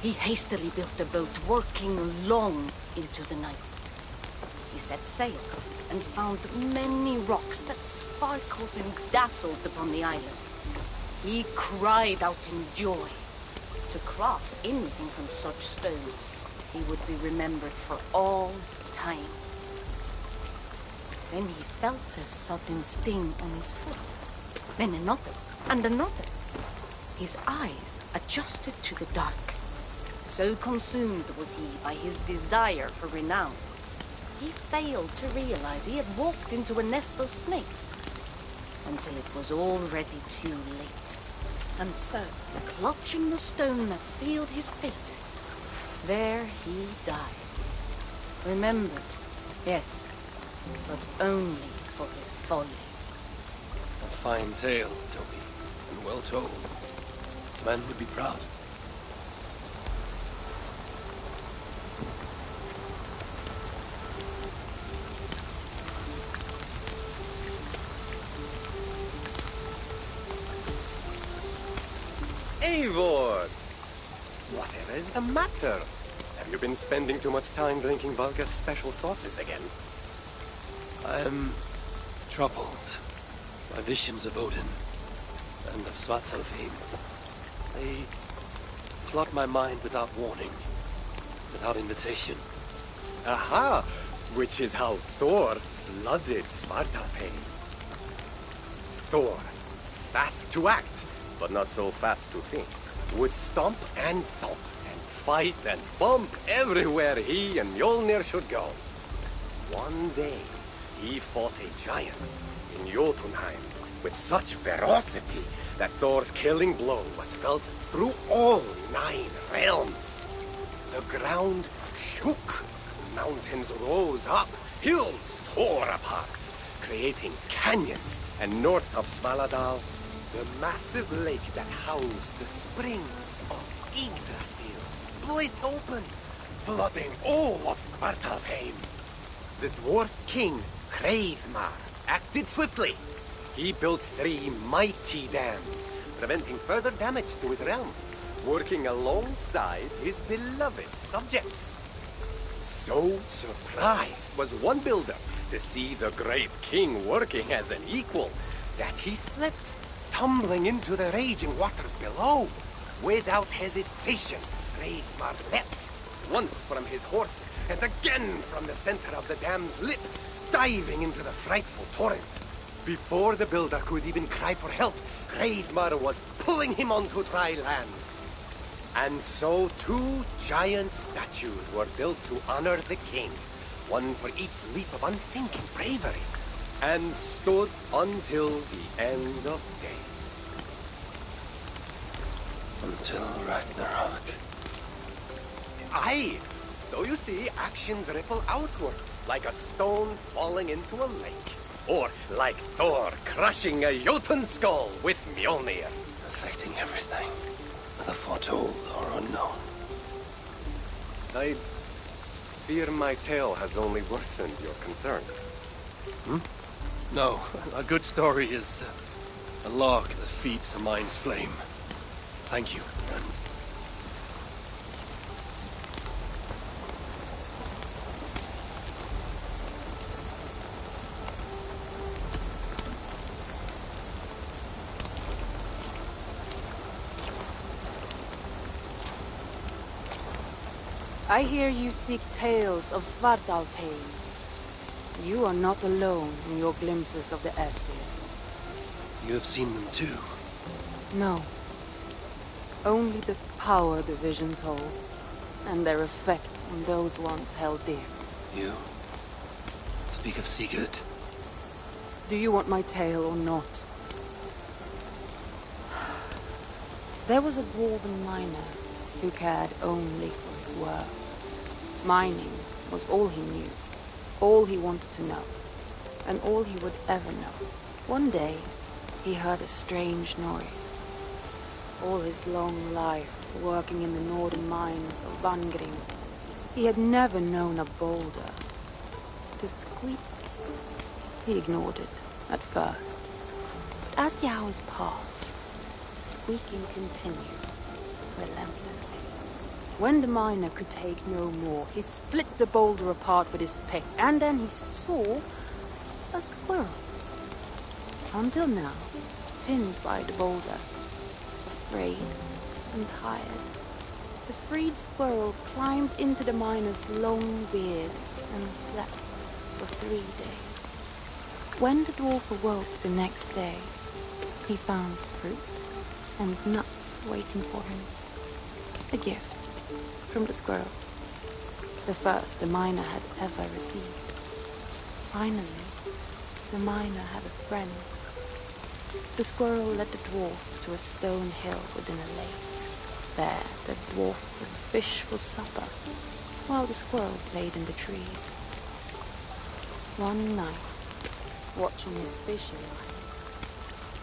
He hastily built a boat, working long into the night. He set sail and found many rocks that sparkled and dazzled upon the island. He cried out in joy. To craft anything from such stones, he would be remembered for all time. Then he felt a sudden sting on his foot. Then another, and another. His eyes adjusted to the dark. So consumed was he by his desire for renown, he failed to realize he had walked into a nest of snakes, until it was already too late. And so, clutching the stone that sealed his fate, there he died. Remembered, yes, but only for his folly. A fine tale, Toby, and well told. This man would be proud. Eivor! Whatever is the matter? Have you been spending too much time drinking Valka's special sauces again? I am troubled by visions of Odin and of Svartalfheim. They flood my mind without warning, without invitation. Aha! Which is how Thor flooded Svartalfheim. Thor, fast to act, but not so fast to think, would stomp and thump and fight and bump everywhere he and Mjolnir should go. One day, he fought a giant in Jotunheim with such ferocity that Thor's killing blow was felt through all 9 realms. The ground shook, mountains rose up, hills tore apart, creating canyons, and north of Svaladal, the massive lake that housed the springs of Yggdrasil split open, flooding all of Svartalfheim. The dwarf king, Hreidmar, acted swiftly. He built 3 mighty dams, preventing further damage to his realm, working alongside his beloved subjects. So surprised was one builder to see the great king working as an equal that he slipped, tumbling into the raging waters below. Without hesitation, Hreidmar leapt, once from his horse, and again from the center of the dam's lip, diving into the frightful torrent. Before the builder could even cry for help, Hreidmar was pulling him onto dry land. And so 2 giant statues were built to honor the king, one for each leap of unthinking bravery, and stood until the end of days. Until Ragnarok. Aye! So you see, actions ripple outward, like a stone falling into a lake. Or like Thor crushing a Jotun skull with Mjolnir. Affecting everything, whether foretold or unknown. I fear my tale has only worsened your concerns. No, a good story is a log that feeds a mind's flame. Thank you, friend. I hear you seek tales of Svartalfheim. You are not alone in your glimpses of the Aesir. You have seen them too? No. Only the power the visions hold, and their effect on those once held dear. You speak of Sigurd. Do you want my tale or not? There was a dwarven miner who cared only for his work. Mining was all he knew, all he wanted to know, and all he would ever know. One day, he heard a strange noise. All his long life, working in the northern mines of Vangrim, he had never known a boulder to squeak. He ignored it at first, but as the hours passed, the squeaking continued relentlessly. When the miner could take no more, he split the boulder apart with his pick, and then he saw a squirrel. Until now, pinned by the boulder, afraid and tired, the freed squirrel climbed into the miner's long beard and slept for 3 days. When the dwarf awoke the next day, he found fruit and nuts waiting for him. A gift from the squirrel. The first the miner had ever received. Finally, the miner had a friend. The squirrel led the dwarf to a stone hill within a lake. There, the dwarf would fish for supper, while the squirrel played in the trees. One night, watching his fishing line,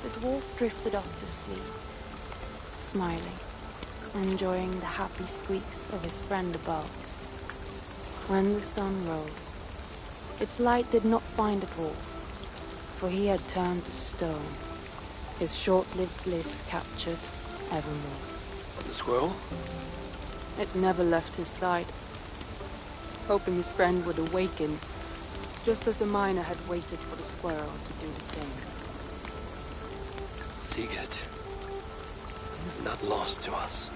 the dwarf drifted off to sleep, smiling, enjoying the happy squeaks of his friend above. When the sun rose, its light did not find the dwarf, for he had turned to stone, his short-lived bliss captured evermore. The squirrel? It never left his side, hoping his friend would awaken, just as the miner had waited for the squirrel to do the same. Sigurd, he is not lost to us.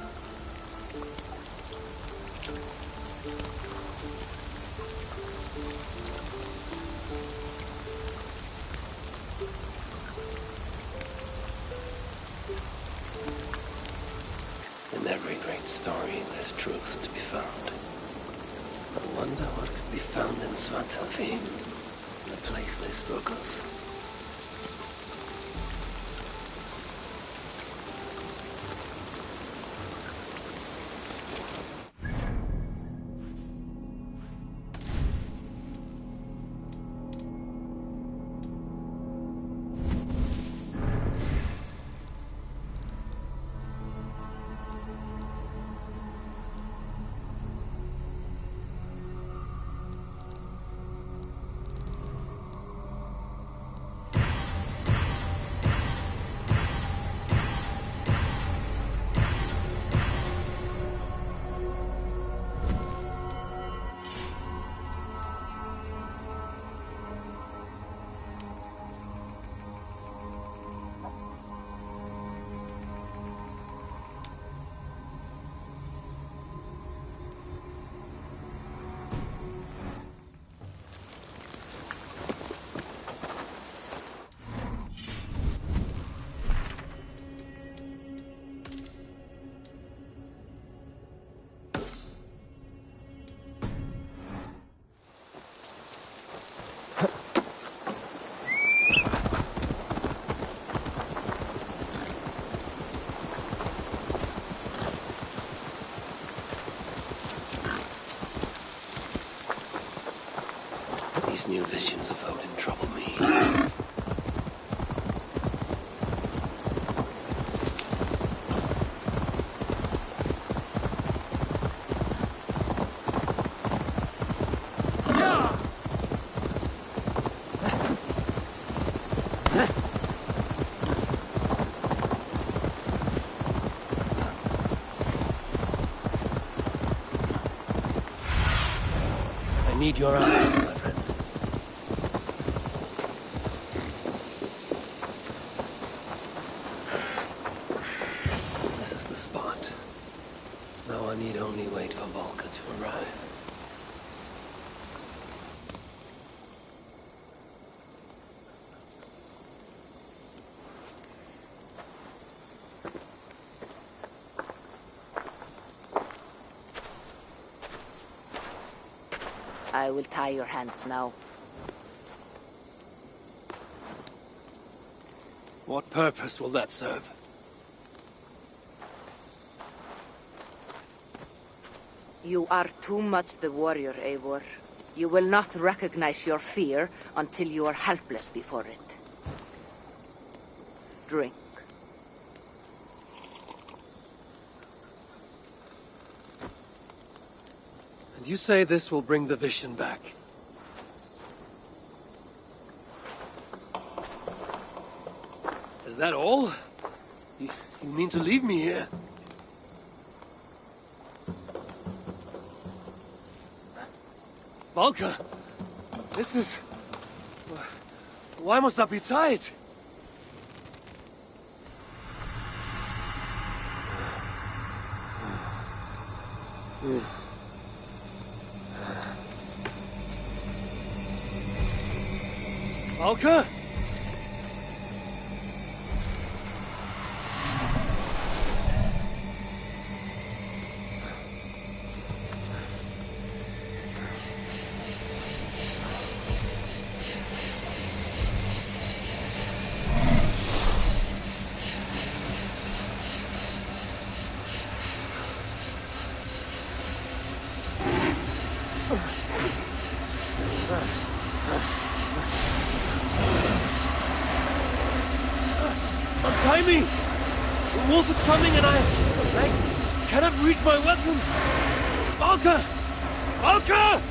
In every great story, there's truth to be found. I wonder what could be found in Svartalfheim, the place they spoke of. These new visions of Odin trouble me. I need your eyes, my friend. This is the spot. Now I need only wait for Valka to arrive. I will tie your hands now. What purpose will that serve? You are too much the warrior, Eivor. You will not recognize your fear until you are helpless before it. Drink. And you say this will bring the vision back? Is that all? You mean to leave me here? Valka! This is... Why must I be tied? Valka? Untie me! The wolf is coming and I cannot reach my weapon! Valka! Valka!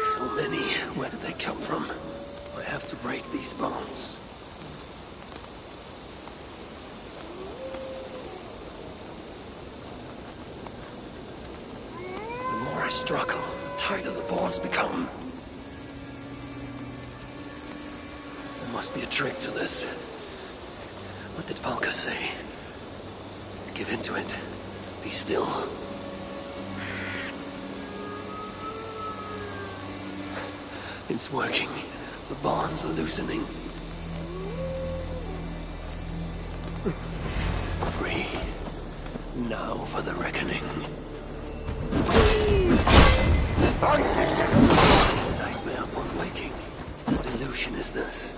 So many. Where did they come from? I have to break these bones. The more I struggle, the tighter the bones become. There must be a trick to this. What did Valka say? Give in to it. Be still. It's working. The bonds are loosening. Free. Now for the reckoning. Nightmare upon waking. What illusion is this?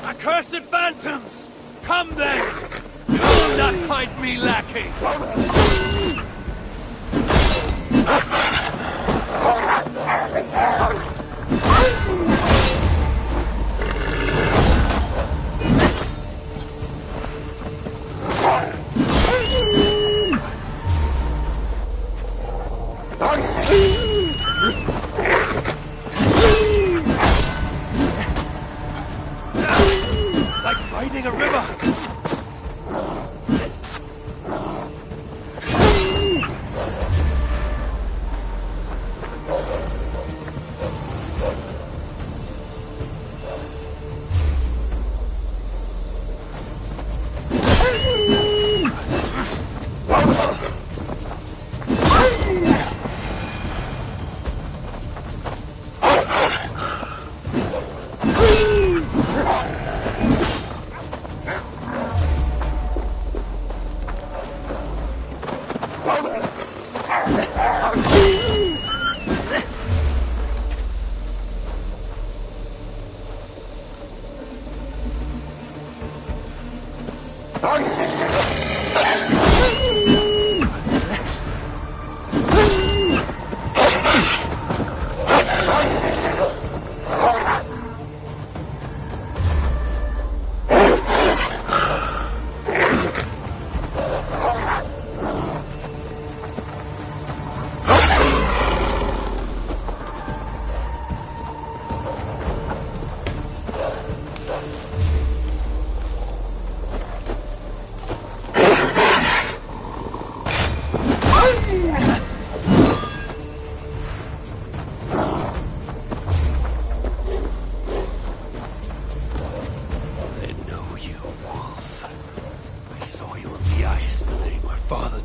Accursed phantoms! Come then! You will not find me lacking! Like finding a river!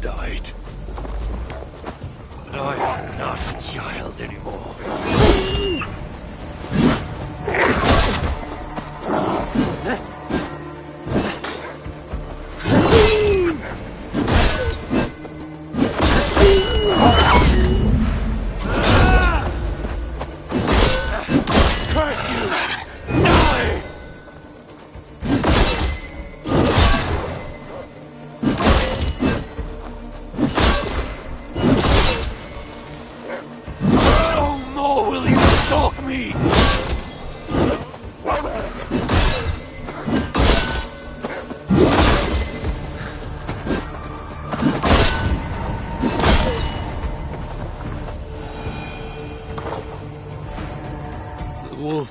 died. But I am not a child anymore.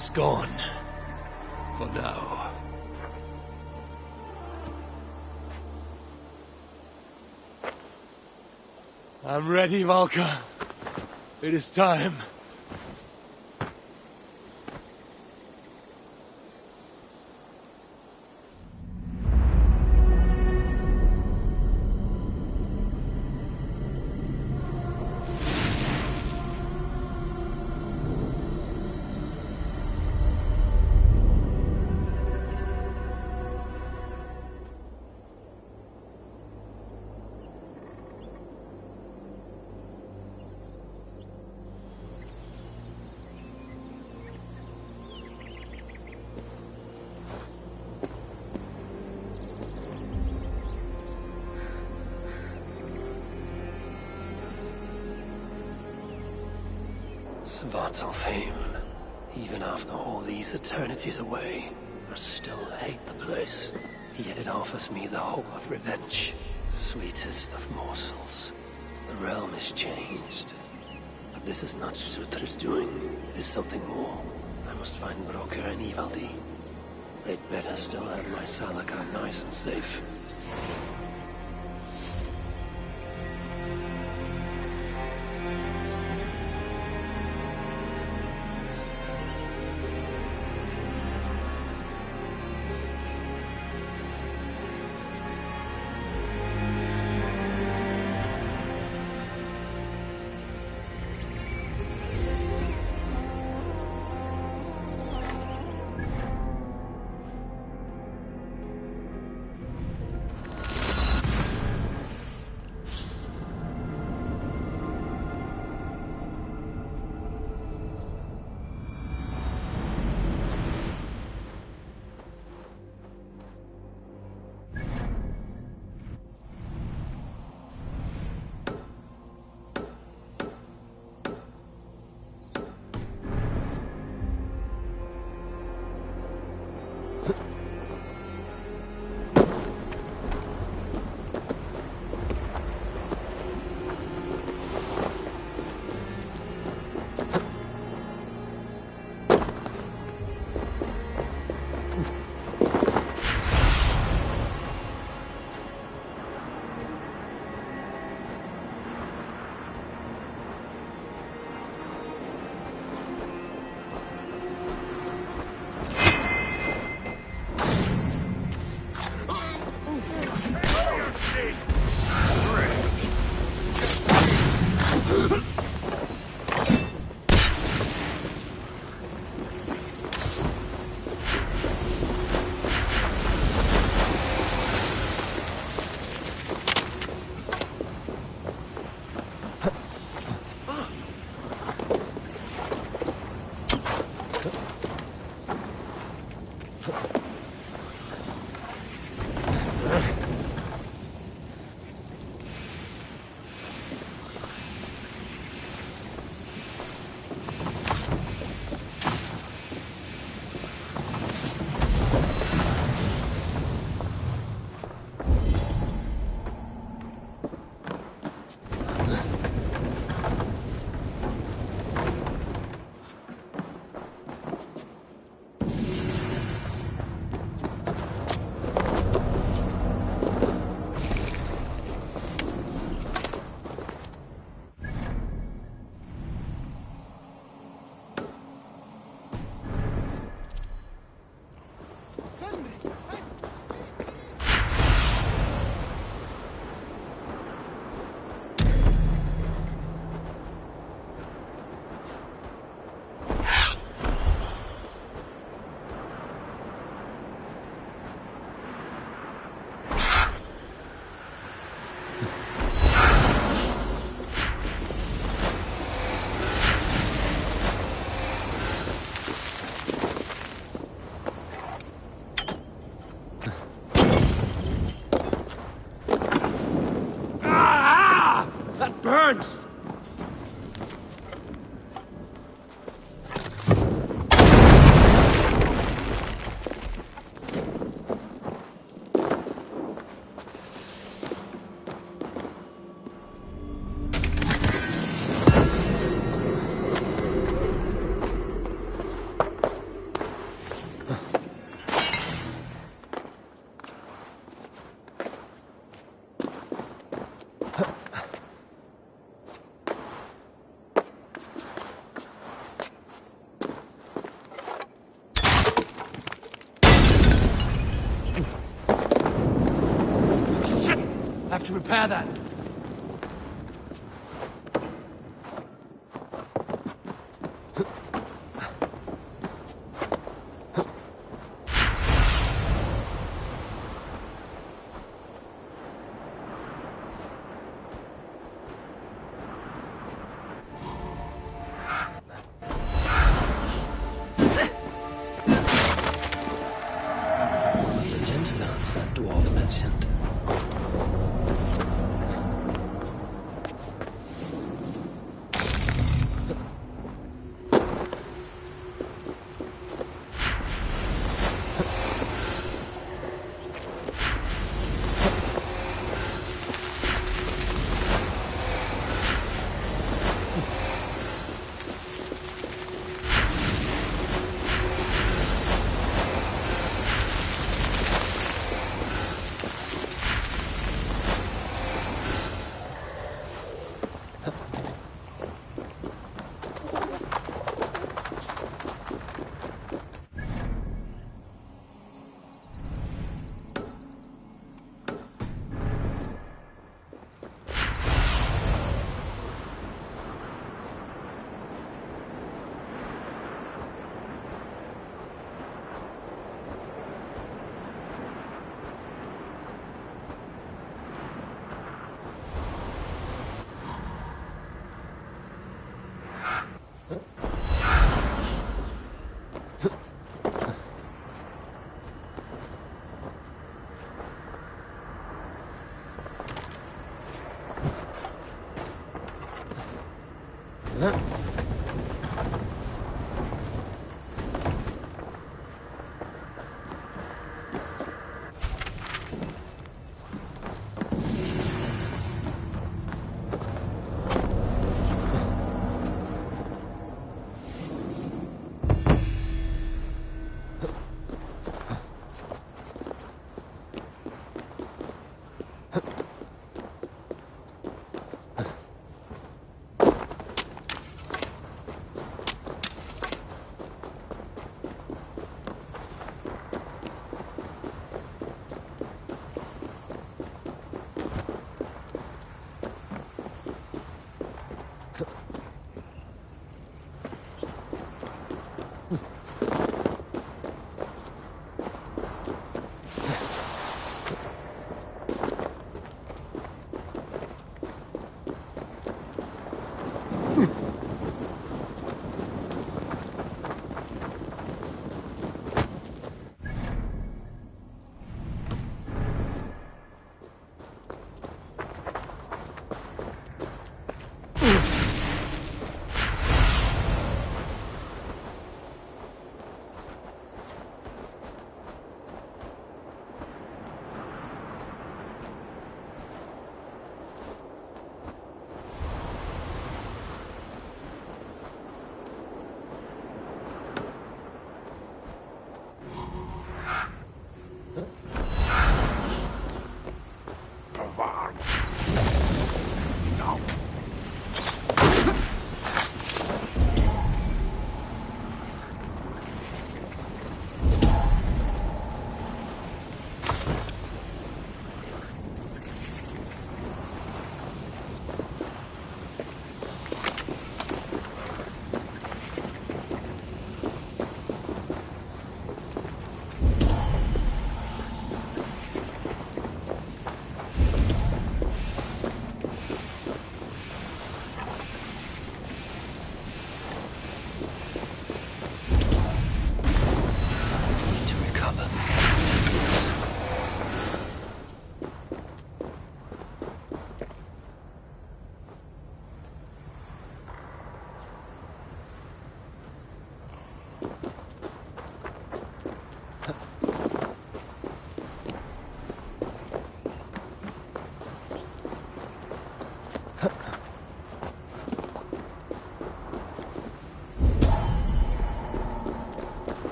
is gone. For now. I'm ready, Valka. It is time. Svartalfheim, even after all these eternities away, I still hate the place. Yet it offers me the hope of revenge. Sweetest of morsels. The realm is changed. But this is not Sutra's doing. It is something more. I must find Broker and Ivaldi. They'd better still have my Salakar nice and safe. burns! to repair that.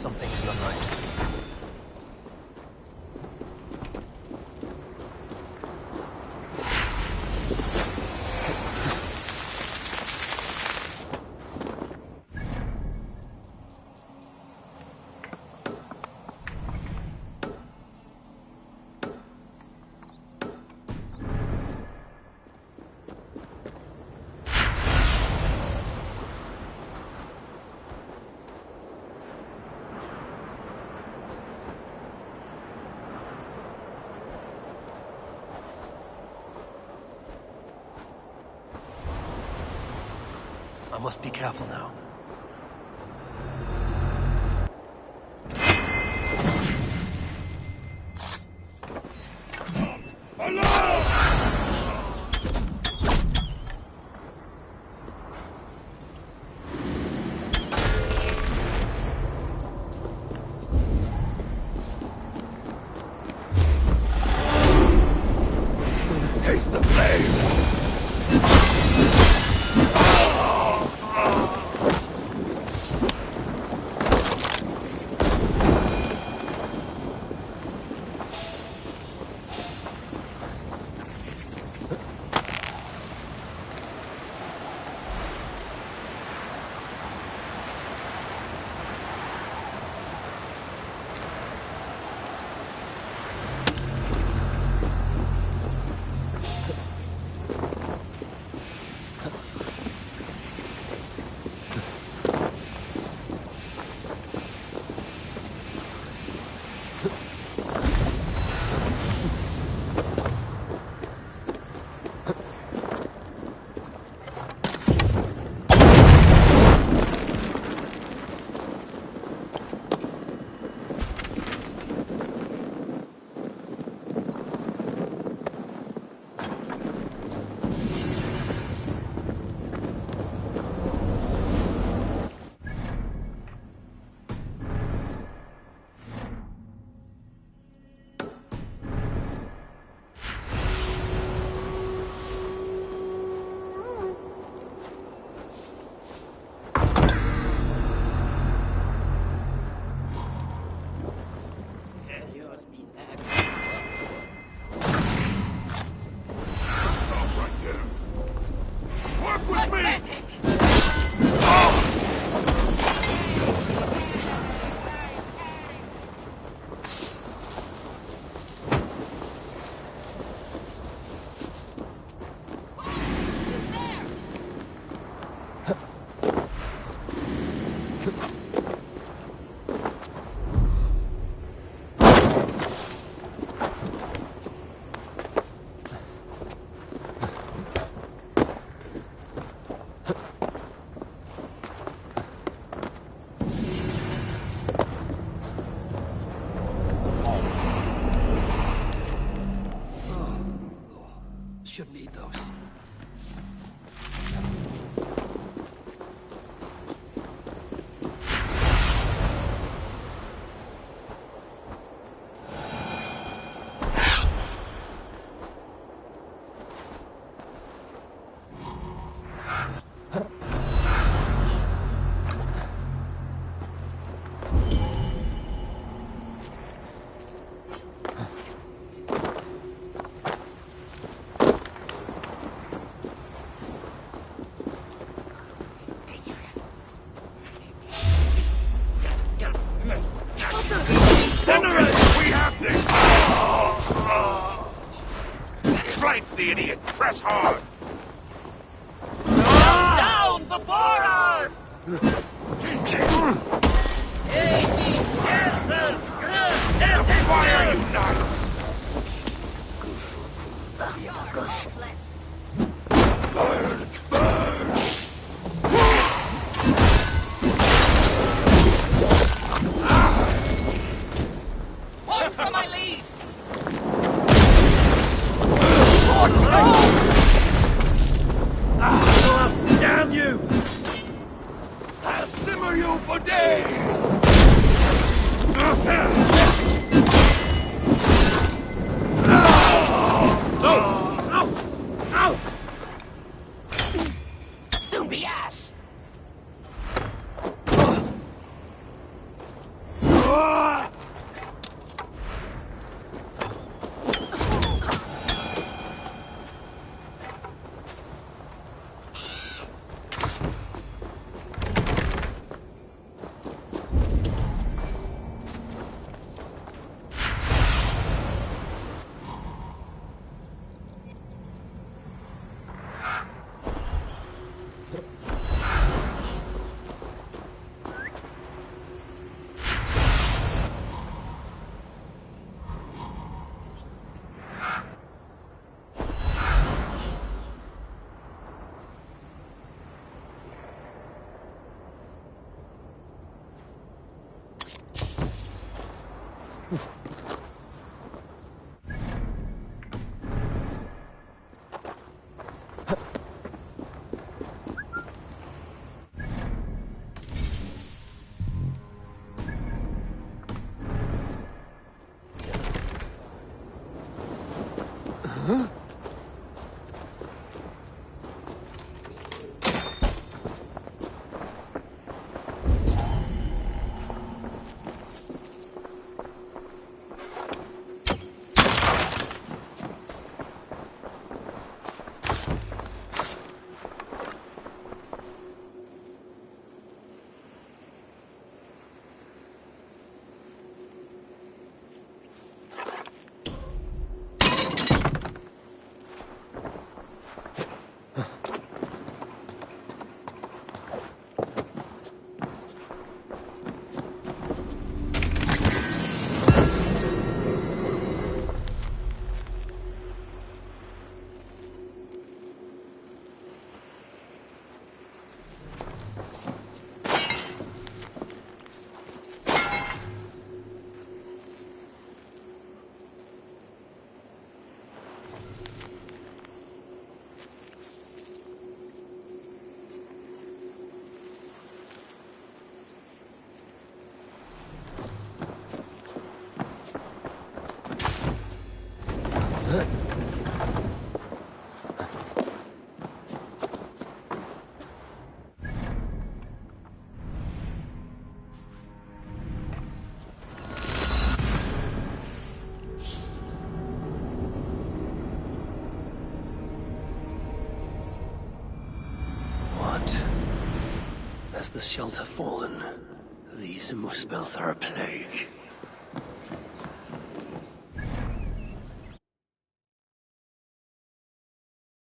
Something's not right. I must be careful now. Taste the flame! Shouldn't eat those. The idiot! Press hard! Down before us! Fire, you nuts! Burn! Burn! Watch for my lead! Damn you! I'll simmer you for days! Has the shelter fallen? These muspels are a plague.